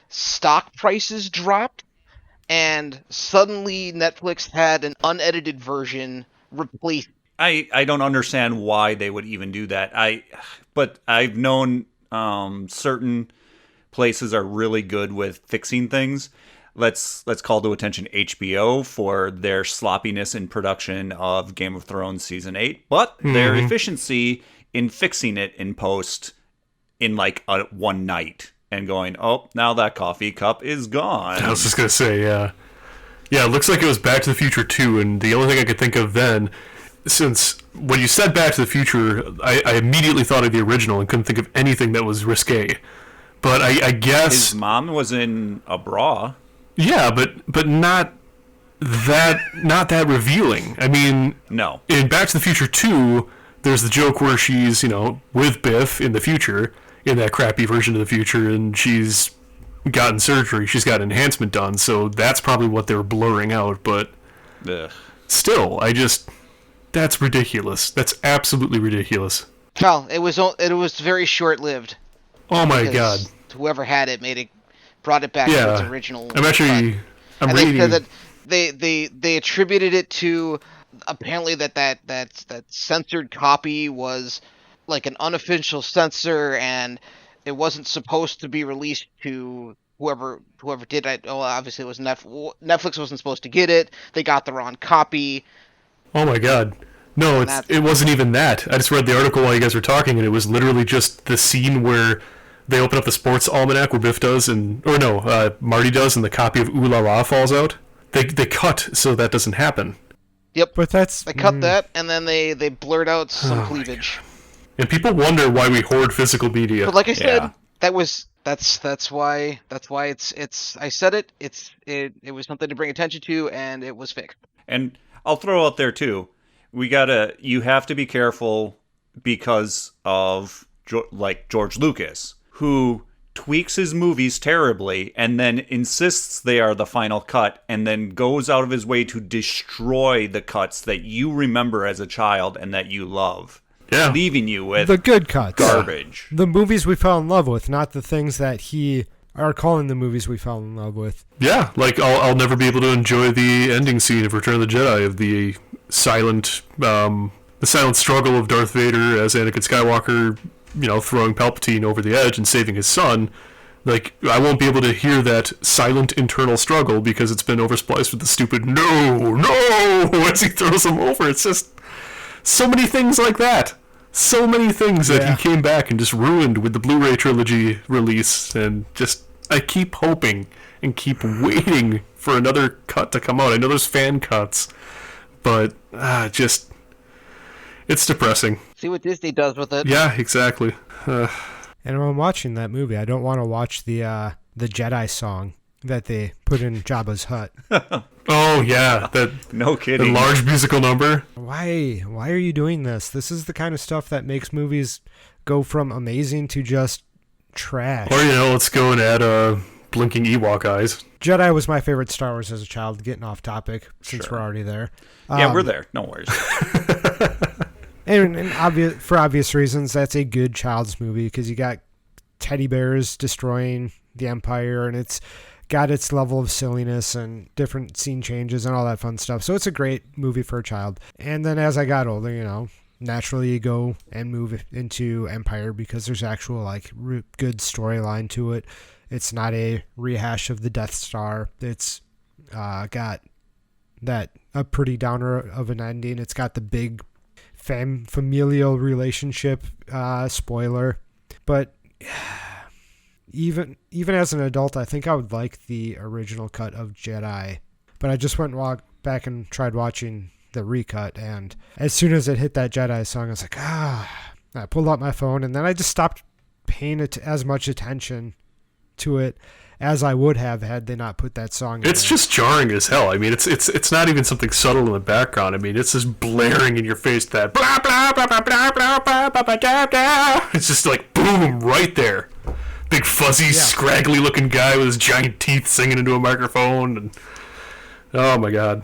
stock prices dropped, and suddenly Netflix had an unedited version replaced. I don't understand why they would even do that. But I've known certain places are really good with fixing things. Let's call to attention HBO for their sloppiness in production of Game of Thrones season 8, but their efficiency in fixing it in post in like one night and going, oh, now that coffee cup is gone. I was just gonna say, yeah, it looks like it was Back to the Future 2, and the only thing I could think of then, since when you said Back to the Future, I immediately thought of the original and couldn't think of anything that was risque. But I guess his mom was in a bra. Yeah, but not that revealing. I mean, No. In Back to the Future 2, there's the joke where she's, with Biff in the future, in that crappy version of the future, and she's gotten surgery, she's got enhancement done, so that's probably what they were blurring out, but Ugh. still, that's ridiculous. That's absolutely ridiculous. Well, it was very short-lived. Oh my god. Whoever had it brought it back to its original. I'm They reading. said that they attributed it to apparently that censored copy was like an unofficial censor, and it wasn't supposed to be released to whoever did it. Oh, obviously it was Netflix wasn't supposed to get it. They got the wrong copy. Oh my god. No, it wasn't even that. I just read the article while you guys were talking, and it was literally just the scene where they open up the sports almanac where Biff does, Marty does, and the copy of Ooh La La falls out. They cut so that doesn't happen. Yep. But they cut that, and then they blurred out some cleavage. And people wonder why we hoard physical media. But like I said, that's why it's I said it. It was something to bring attention to, and it was fixed. And I'll throw out there too, you have to be careful because of George Lucas, who tweaks his movies terribly and then insists they are the final cut and then goes out of his way to destroy the cuts that you remember as a child and that you love. Yeah. Leaving you with the good cuts. Garbage. The movies we fell in love with, not the things that he are calling the movies we fell in love with. Yeah, like I'll never be able to enjoy the ending scene of Return of the Jedi, of the silent struggle of Darth Vader as Anakin Skywalker, throwing Palpatine over the edge and saving his son. Like, I won't be able to hear that silent internal struggle because it's been overspliced with the stupid no as he throws him over. It's just so many things like that. So many things that he came back and just ruined with the Blu-ray trilogy release, and just I keep hoping and keep waiting for another cut to come out. I know there's fan cuts, but it's depressing. See what Disney does with it. Yeah, exactly. And when I'm watching that movie, I don't want to watch the Jedi song that they put in Jabba's hut. Oh yeah, no kidding. The large musical number. Why are you doing this? This is the kind of stuff that makes movies go from amazing to just trash. Or let's go and add blinking Ewok eyes. Jedi was my favorite Star Wars as a child. Getting off topic since we're already there. Yeah, we're there. No worries. And for obvious reasons, that's a good child's movie because you got teddy bears destroying the Empire, and it's got its level of silliness and different scene changes and all that fun stuff. So it's a great movie for a child. And then as I got older, naturally you go and move into Empire because there's actual good storyline to it. It's not a rehash of the Death Star. It's got a pretty downer of an ending. It's got the big familial relationship spoiler, but even as an adult, I think I would like the original cut of Jedi. But I just went back and tried watching the recut, and as soon as it hit that Jedi song, I was like, I pulled out my phone, and then I just stopped paying as much attention to it as I would have had they not put that song in. It's just jarring as hell. I mean, it's not even something subtle in the background. I mean, it's just blaring in your face that blah blah blah blah blah blah blah blah blah blah. It's just like boom right there. Big fuzzy, scraggly looking guy with his giant teeth singing into a microphone, and oh my god,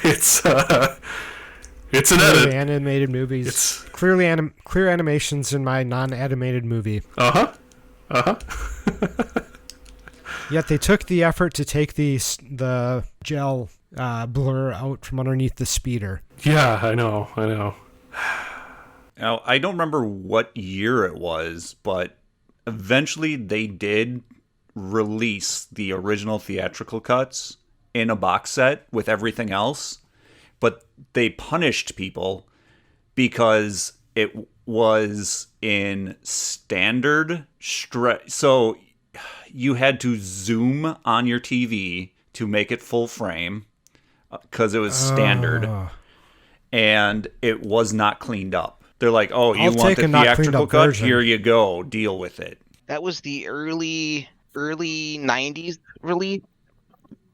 it's an edit. Animated movies. It's clear animations in my non-animated movie. Yet they took the effort to take the gel blur out from underneath the speeder. Yeah, I know. Now, I don't remember what year it was, but eventually they did release the original theatrical cuts in a box set with everything else, but they punished people because it was in standard so you had to zoom on your TV to make it full frame because it was standard, and it was not cleaned up. They're like, oh, you want the theatrical cut? Version. Here you go. Deal with it. That was the early 90s release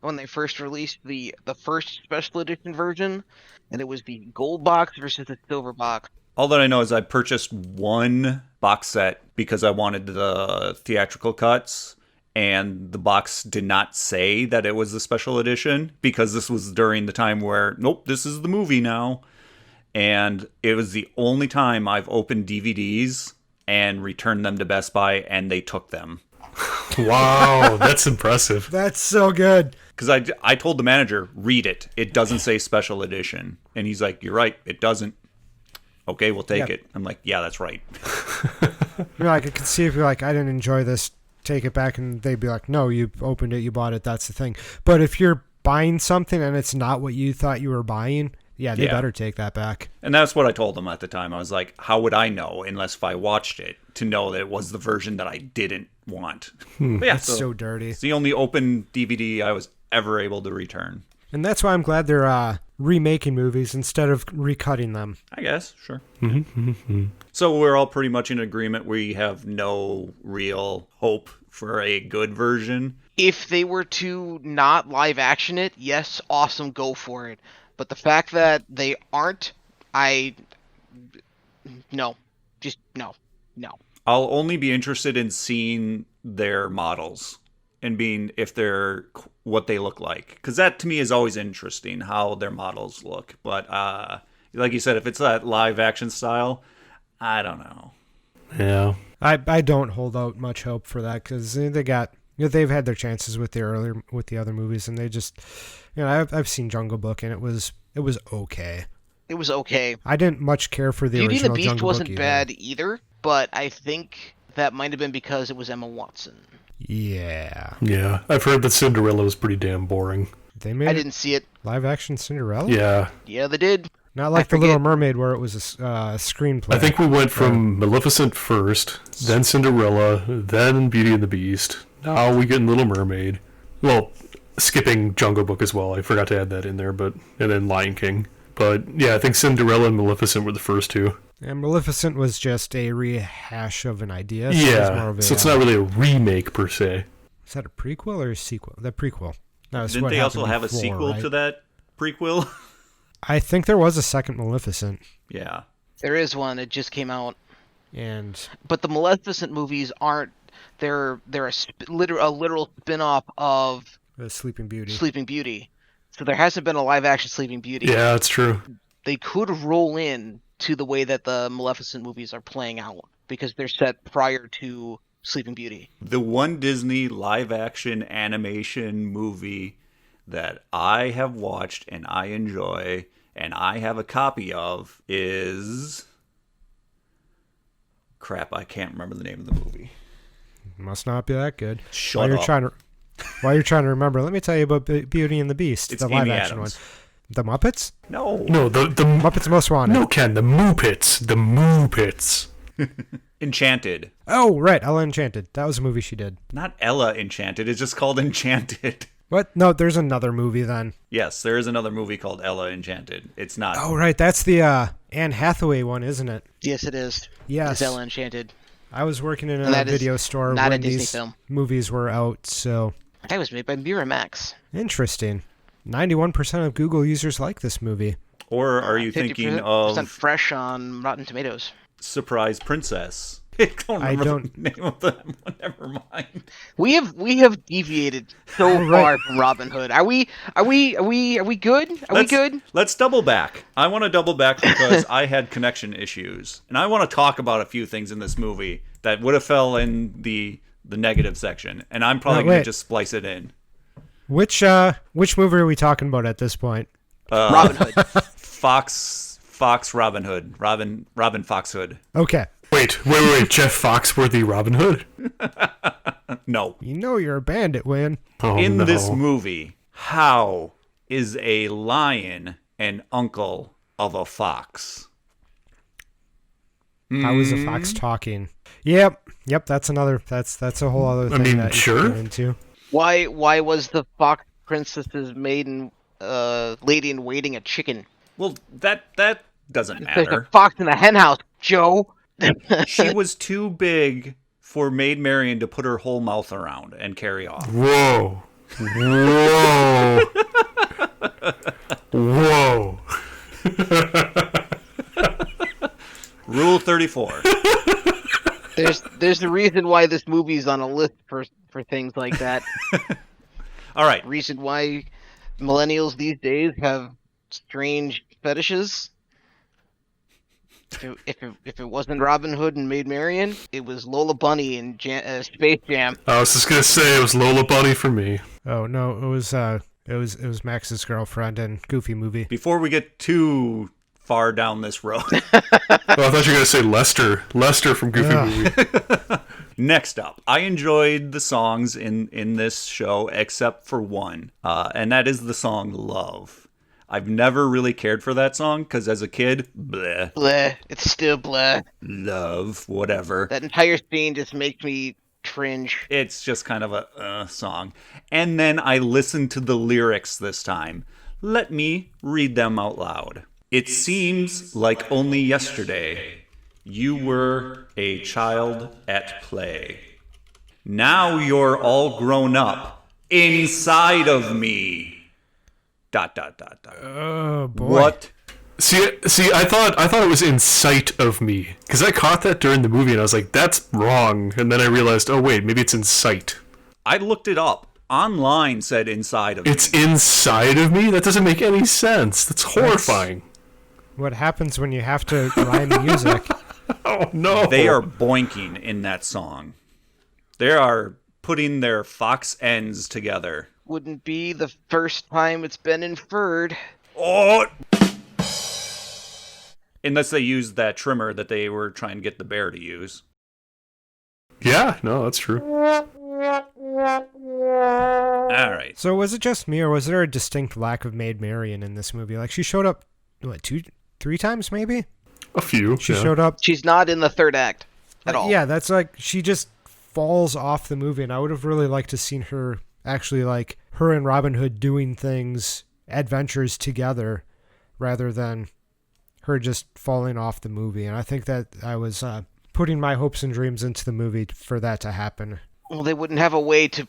when they first released the first special edition version, and it was the gold box versus the silver box. All that I know is I purchased one box set because I wanted the theatrical cuts, and the box did not say that it was the special edition because this was during the time where, nope, this is the movie now. And it was the only time I've opened DVDs and returned them to Best Buy, and they took them. Wow, that's impressive. That's so good. Because I told the manager, read it. It doesn't say special edition. And he's like, you're right, it doesn't. Okay, we'll take it. I'm like, yeah, that's right. You're like, I could see if you're like, I didn't enjoy this, take it back, and they'd be like, no, you opened it, you bought it, that's the thing. But if you're buying something and it's not what you thought you were buying, they better take that back. And that's what I told them at the time. I was like, how would I know unless if I watched it to know that it was the version that I didn't want? But yeah, That's so dirty. It's the only open DVD I was ever able to return. And that's why I'm glad they're remaking movies instead of recutting them. I guess, sure. So we're all pretty much in agreement. We have no real hope for a good version. If they were to not live action it, yes, awesome, go for it. But the fact that they aren't, no. Just no. I'll only be interested in seeing their models and being if they're what they look like, because that to me is always interesting how their models look. But like you said, if it's that live action style, I don't know. Yeah. I don't hold out much hope for that because they've had their chances with the other movies, and they just, I've seen Jungle Book, and it was okay. It was okay. I didn't much care for the Beauty and original the Beast Jungle wasn't Book bad either, but I think that might have been because it was Emma Watson. Yeah. Yeah. I've heard that Cinderella was pretty damn boring. They made I didn't see it. live action Cinderella? Yeah. Yeah, they did. Not like The Little Mermaid where it was a screenplay. I think we went from Maleficent first, then Cinderella, then Beauty and the Beast. Now we get Little Mermaid. Well, skipping Jungle Book as well. I forgot to add that in there, and then Lion King. But yeah, I think Cinderella and Maleficent were the first two. And Maleficent was just a rehash of an idea. So it's not really a remake per se. Is that a prequel or a sequel? The prequel. Didn't they also have a sequel to that prequel? I think there was a second Maleficent. Yeah. There is one. It just came out. But the Maleficent movies aren't. They're a literal spin-off of Sleeping Beauty. Sleeping Beauty. So there hasn't been a live-action Sleeping Beauty. Yeah, that's true. They could roll in to the way that the Maleficent movies are playing out because they're set prior to Sleeping Beauty. The one Disney live-action animation movie that I have watched and I enjoy and I have a copy of is... Crap, I can't remember the name of the movie. Must not be that good. Shut up. While you're trying to remember, let me tell you about Beauty and the Beast, It's the live Amy action Adams. one. The Muppets? No. No, the Muppets Most Wanted. No, Ken, the Moopits. The Moopits. Enchanted. Oh, right, Ella Enchanted. That was a movie she did. Not Ella Enchanted. It's just called Enchanted. What? No, there's another movie then. Yes, there is another movie called Ella Enchanted. It's not. Oh, right, that's the Anne Hathaway one, isn't it? Yes, it is. Yes. It's Ella Enchanted. I was working in And a that is video store not when a Disney these film. movies were out, so... That was made by Miramax. Interesting. 91% of Google users like this movie. Or are you thinking 50% of fresh on Rotten Tomatoes. Surprise Princess? I don't remember the name of that one. Never mind. We have deviated so far from Robin Hood. Are we good? We good? Let's double back. I want to double back because I had connection issues, and I want to talk about a few things in this movie that would have fell in the negative section, and I'm probably going to just splice it in. Which movie are we talking about at this point? Robin Hood. Fox Robin Hood. Robin Fox Hood. Okay. Wait. Jeff Foxworthy Robin Hood? No. You know you're a bandit, Win. Oh, In no. this movie, how is a lion an uncle of a fox? How is a fox talking? Yep. That's another. That's a whole other thing. That you sure. can get into. Why was the Fox Princess's maiden lady in waiting a chicken? Well, that doesn't There's a matter. fox in the hen house, Joe. She was too big for Maid Marian to put her whole mouth around and carry off. Whoa. before. There's a reason why this movie's on a list for things like that. All right. Reason why millennials these days have strange fetishes. If it wasn't Robin Hood and Maid Marian, it was Lola Bunny and Space Jam. I was just gonna say it was Lola Bunny for me. Oh no, it was Max's girlfriend in Goofy Movie. Before we get too far down this road. Oh, I thought you were gonna say Lester. Lester from Goofy Movie. Next up, I enjoyed the songs in this show except for one, and that is the song Love. I've never really cared for that song because as a kid, bleh. Bleh. It's still bleh. Love, whatever. That entire scene just makes me cringe. It's just kind of a song. And then I listened to the lyrics this time. Let me read them out loud. It seems like only yesterday you were a child at play. Now you're all grown up inside of me. ... Oh boy. What? See, I thought it was in sight of me because I caught that during the movie and I was like, that's wrong. And then I realized, oh wait, maybe it's in sight. I looked it up. Online said inside of It's me. inside of me? That doesn't make any sense. That's horrifying. What happens when you have to rhyme music? Oh no. They are boinking in that song. They are putting their fox ends together. Wouldn't be the first time it's been inferred. Oh! Unless they used that trimmer that they were trying to get the bear to use. Yeah, no, that's true. Alright. So was it just me, or was there a distinct lack of Maid Marian in this movie? Like, she showed up, what, 3 times maybe? A few. She yeah. showed up. She's not in the third act at all. Yeah, that's like, she just falls off the movie, and I would have really liked to seen her actually, like, her and Robin Hood doing things, adventures together, rather than her just falling off the movie. And I think that I was putting my hopes and dreams into the movie for that to happen. Well, they wouldn't have a way to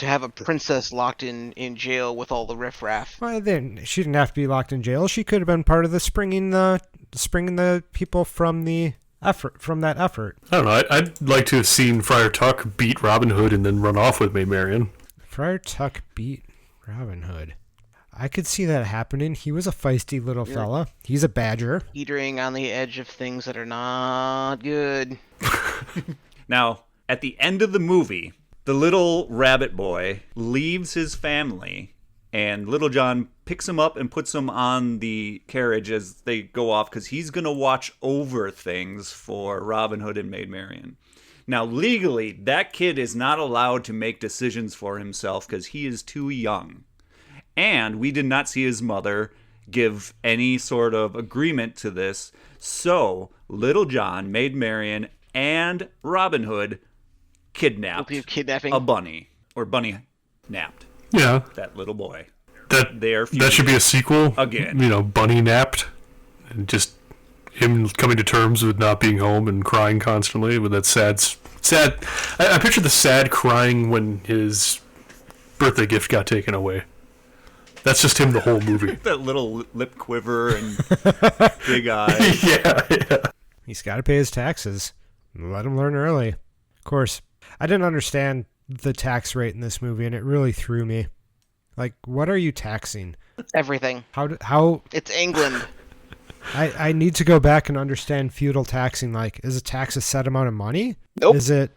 have a princess locked in jail with all the riffraff. Well, then she didn't have to be locked in jail. She could have been part of the springing the people from that effort. I don't know. I'd like to have seen Friar Tuck beat Robin Hood and then run off with Maid Marian. Friar Tuck beat Robin Hood. I could see that happening. He was a feisty little fella. He's a badger. Teetering on the edge of things that are not good. Now, at the end of the movie, the little rabbit boy leaves his family, and Little John picks him up and puts him on the carriage as they go off because he's going to watch over things for Robin Hood and Maid Marian. Now, legally, that kid is not allowed to make decisions for himself because he is too young. And we did not see his mother give any sort of agreement to this. So, Little John, Maid Marian, and Robin Hood kidnapped Guilty of kidnapping. a bunny. Or bunny napped Yeah. that little boy. That should be a sequel. Again. Bunny napped. And just him coming to terms with not being home and crying constantly with that sad. I picture the sad crying when his birthday gift got taken away. That's just him the whole movie. That little lip quiver and big eyes. Yeah. He's got to pay his taxes. Let him learn early. Of course, I didn't understand the tax rate in this movie, and it really threw me. Like, what are you taxing? Everything. How? It's England. I need to go back and understand feudal taxing. Like, is a tax a set amount of money? Nope. Is it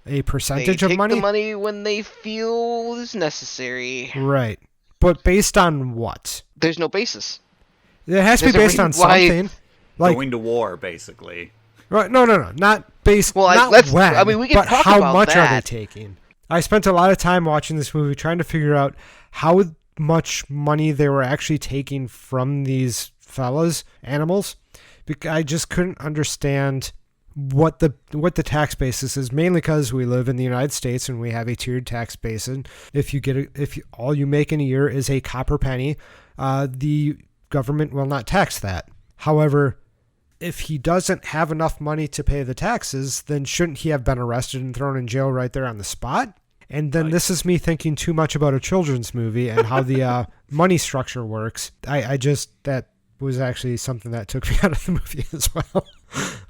a percentage They of take money? the money when they feel is necessary. Right. But based on what? There's no basis. It has to be There's a based on reason why- something. Like, Going to war, basically. right, no, not based. Well, not let's- when. I mean, we can but talk how about much are they that. taking? I spent a lot of time watching this movie trying to figure out how much money they were actually taking from these animals. Because I just couldn't understand what the tax basis is. Mainly because we live in the United States and we have a tiered tax basis. If all you make in a year is a copper penny, the government will not tax that. However, if he doesn't have enough money to pay the taxes, then shouldn't he have been arrested and thrown in jail right there on the spot? And then this is me thinking too much about a children's movie and how the money structure works. That was actually something that took me out of the movie as well.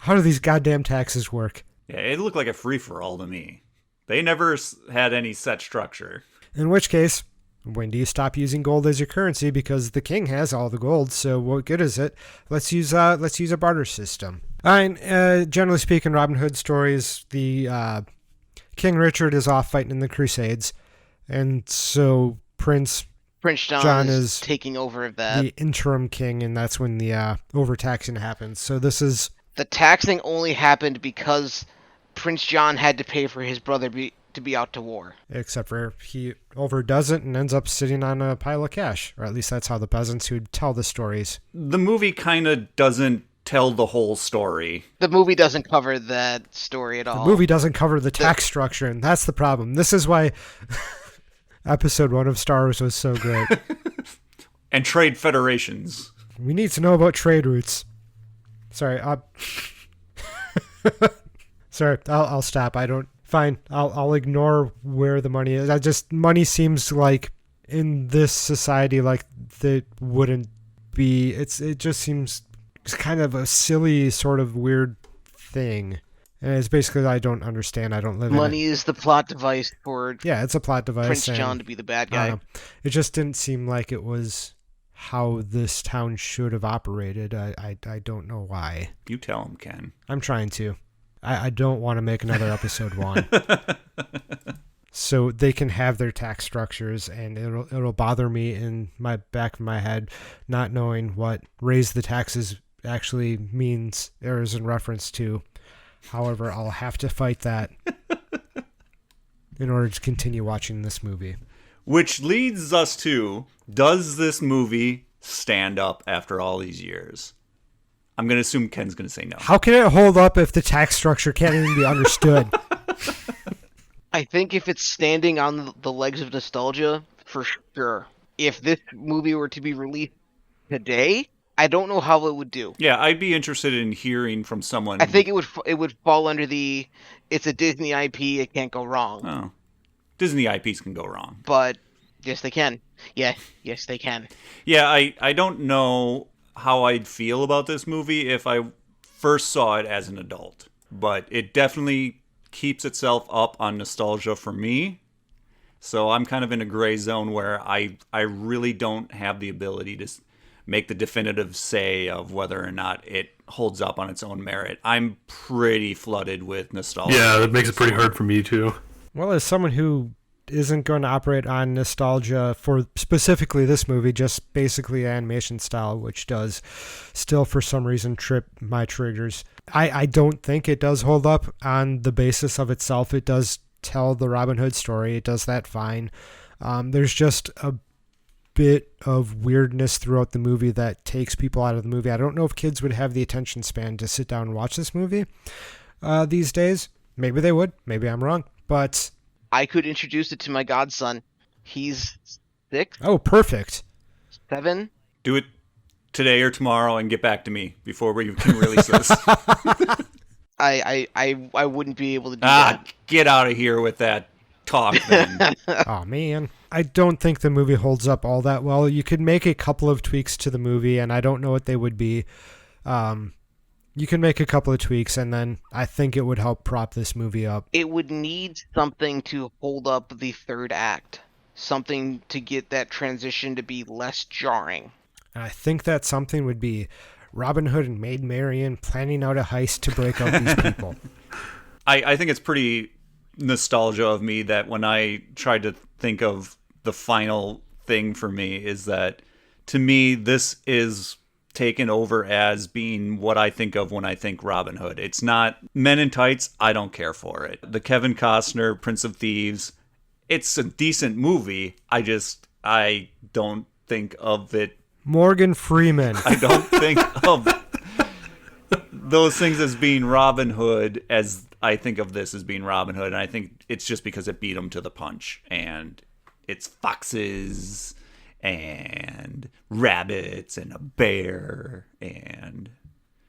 How do these goddamn taxes work? Yeah, it looked like a free-for-all to me. They never had any set structure. In which case, when do you stop using gold as your currency? Because the king has all the gold, so what good is it? Let's use a barter system. Generally speaking, Robin Hood stories, the King Richard is off fighting in the Crusades, and so Prince John is taking over of that. The interim king, and that's when the overtaxing happens. So this is... The taxing only happened because Prince John had to pay for his brother to be out to war. Except for he overdoes it and ends up sitting on a pile of cash. Or at least that's how the peasants who tell the stories. The movie kind of doesn't tell the whole story. The movie doesn't cover that story at all. The movie doesn't cover the tax structure, and that's the problem. This is why episode 1 of Star Wars was so great. And trade federations. We need to know about trade routes. Sorry, sorry, I'll stop. Fine, I'll ignore where the money is. Money seems like in this society like that wouldn't be. It just seems kind of a silly sort of weird thing. And it's basically I don't understand. I don't live in it. Money is the plot device for it's a plot device. Prince John to be the bad guy. It just didn't seem like it was how this town should have operated. I don't know why. You tell him, Ken. I'm trying to. I don't want to make another episode 1. So they can have their tax structures, and it'll bother me in my back of my head not knowing what raise the taxes actually means or is in reference to. However, I'll have to fight that in order to continue watching this movie. Which leads us to, does this movie stand up after all these years? I'm going to assume Ken's going to say no. How can it hold up if the tax structure can't even be understood? I think if it's standing on the legs of nostalgia, for sure. If this movie were to be released today, I don't know how it would do. Yeah, I'd be interested in hearing from someone. I think it would fall under the, it's a Disney IP, it can't go wrong. Oh. Disney IPs can go wrong. But yes, they can. Yeah, yes, they can. Yeah, I don't know how I'd feel about this movie if I first saw it as an adult. But it definitely keeps itself up on nostalgia for me. So I'm kind of in a gray zone where I really don't have the ability to make the definitive say of whether or not it holds up on its own merit. I'm pretty flooded with nostalgia. Yeah, that makes it pretty hard for me too. Well, as someone who isn't going to operate on nostalgia for specifically this movie, just basically animation style, which does still for some reason trip my triggers, I don't think it does hold up on the basis of itself. It does tell the Robin Hood story. It does that fine. There's just a bit of weirdness throughout the movie that takes people out of the movie. I don't know if kids would have the attention span to sit down and watch this movie these days. Maybe they would. Maybe I'm wrong. But I could introduce it to my godson. He's 6. Oh, perfect. 7. Do it today or tomorrow and get back to me before we can release this. I wouldn't be able to do that. Get out of here with that talk then. Oh, man. I don't think the movie holds up all that well. You could make a couple of tweaks to the movie, and I don't know what they would be. You can make a couple of tweaks, and then I think it would help prop this movie up. It would need something to hold up the third act. Something to get that transition to be less jarring. And I think that something would be Robin Hood and Maid Marian planning out a heist to break out these people. I think it's pretty nostalgia of me that when I tried to think of the final thing for me is that, to me, this is taken over as being what I think of when I think Robin Hood. It's not Men in Tights. I don't care for it. The Kevin Costner Prince of Thieves, it's a decent movie. I don't think of it. Morgan Freeman. I don't think of those things as being Robin Hood as I think of this as being Robin Hood. And I think it's just because it beat him to the punch. And it's foxes and rabbits and a bear and,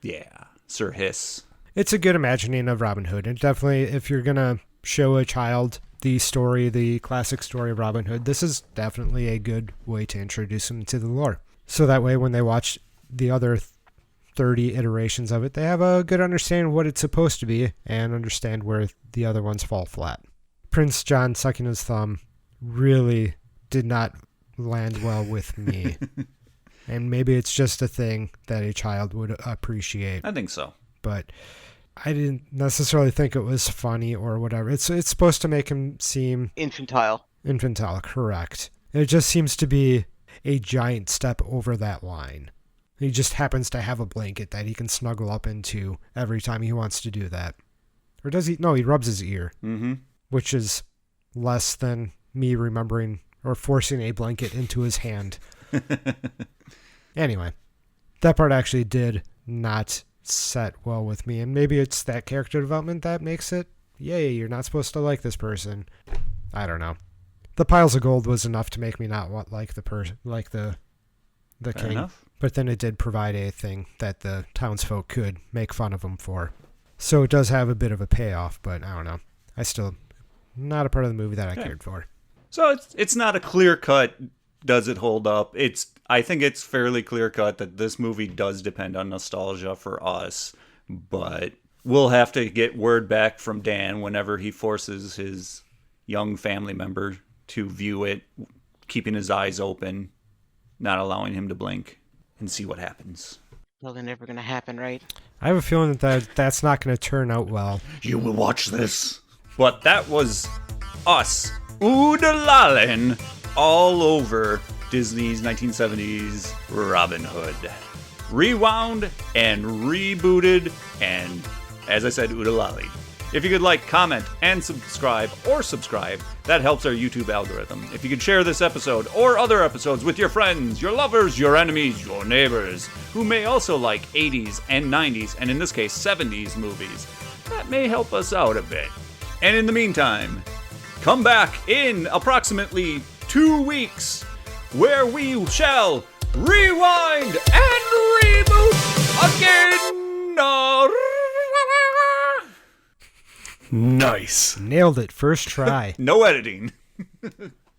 yeah, Sir Hiss. It's a good imagining of Robin Hood. And definitely, if you're going to show a child the story, the classic story of Robin Hood, this is definitely a good way to introduce them to the lore. So that way, when they watch the other 30 iterations of it, they have a good understanding of what it's supposed to be and understand where the other ones fall flat. Prince John sucking his thumb really did not land well with me. And maybe it's just a thing that a child would appreciate. I think so. But I didn't necessarily think it was funny or whatever. It's supposed to make him seem... Infantile, correct. It just seems to be a giant step over that line. He just happens to have a blanket that he can snuggle up into every time he wants to do that. Or does he? No, he rubs his ear. Mm-hmm. Which is less than me remembering or forcing a blanket into his hand. Anyway, that part actually did not set well with me. And maybe it's that character development that makes it, yay, you're not supposed to like this person. I don't know. The piles of gold was enough to make me not want like the person, like the king. Enough. But then it did provide a thing that the townsfolk could make fun of him for. So it does have a bit of a payoff, but I don't know. I still not a part of the movie that I cared for. So it's not a clear cut. Does it hold up? I think it's fairly clear cut that this movie does depend on nostalgia for us, but we'll have to get word back from Dan whenever he forces his young family member to view it, keeping his eyes open, not allowing him to blink, and see what happens. well, they're never gonna happen, right? I have a feeling that that's not going to turn out well. You will watch this. But that was us, oodalallin' all over Disney's 1970s Robin Hood. Rewound and rebooted and, as I said, oodalali. If you could like, comment, and subscribe, that helps our YouTube algorithm. If you could share this episode or other episodes with your friends, your lovers, your enemies, your neighbors, who may also like 80s and 90s, and in this case 70s movies, that may help us out a bit. And in the meantime, come back in approximately 2 weeks, where we shall rewind and reboot again. Nice. Nailed it. First try. No editing.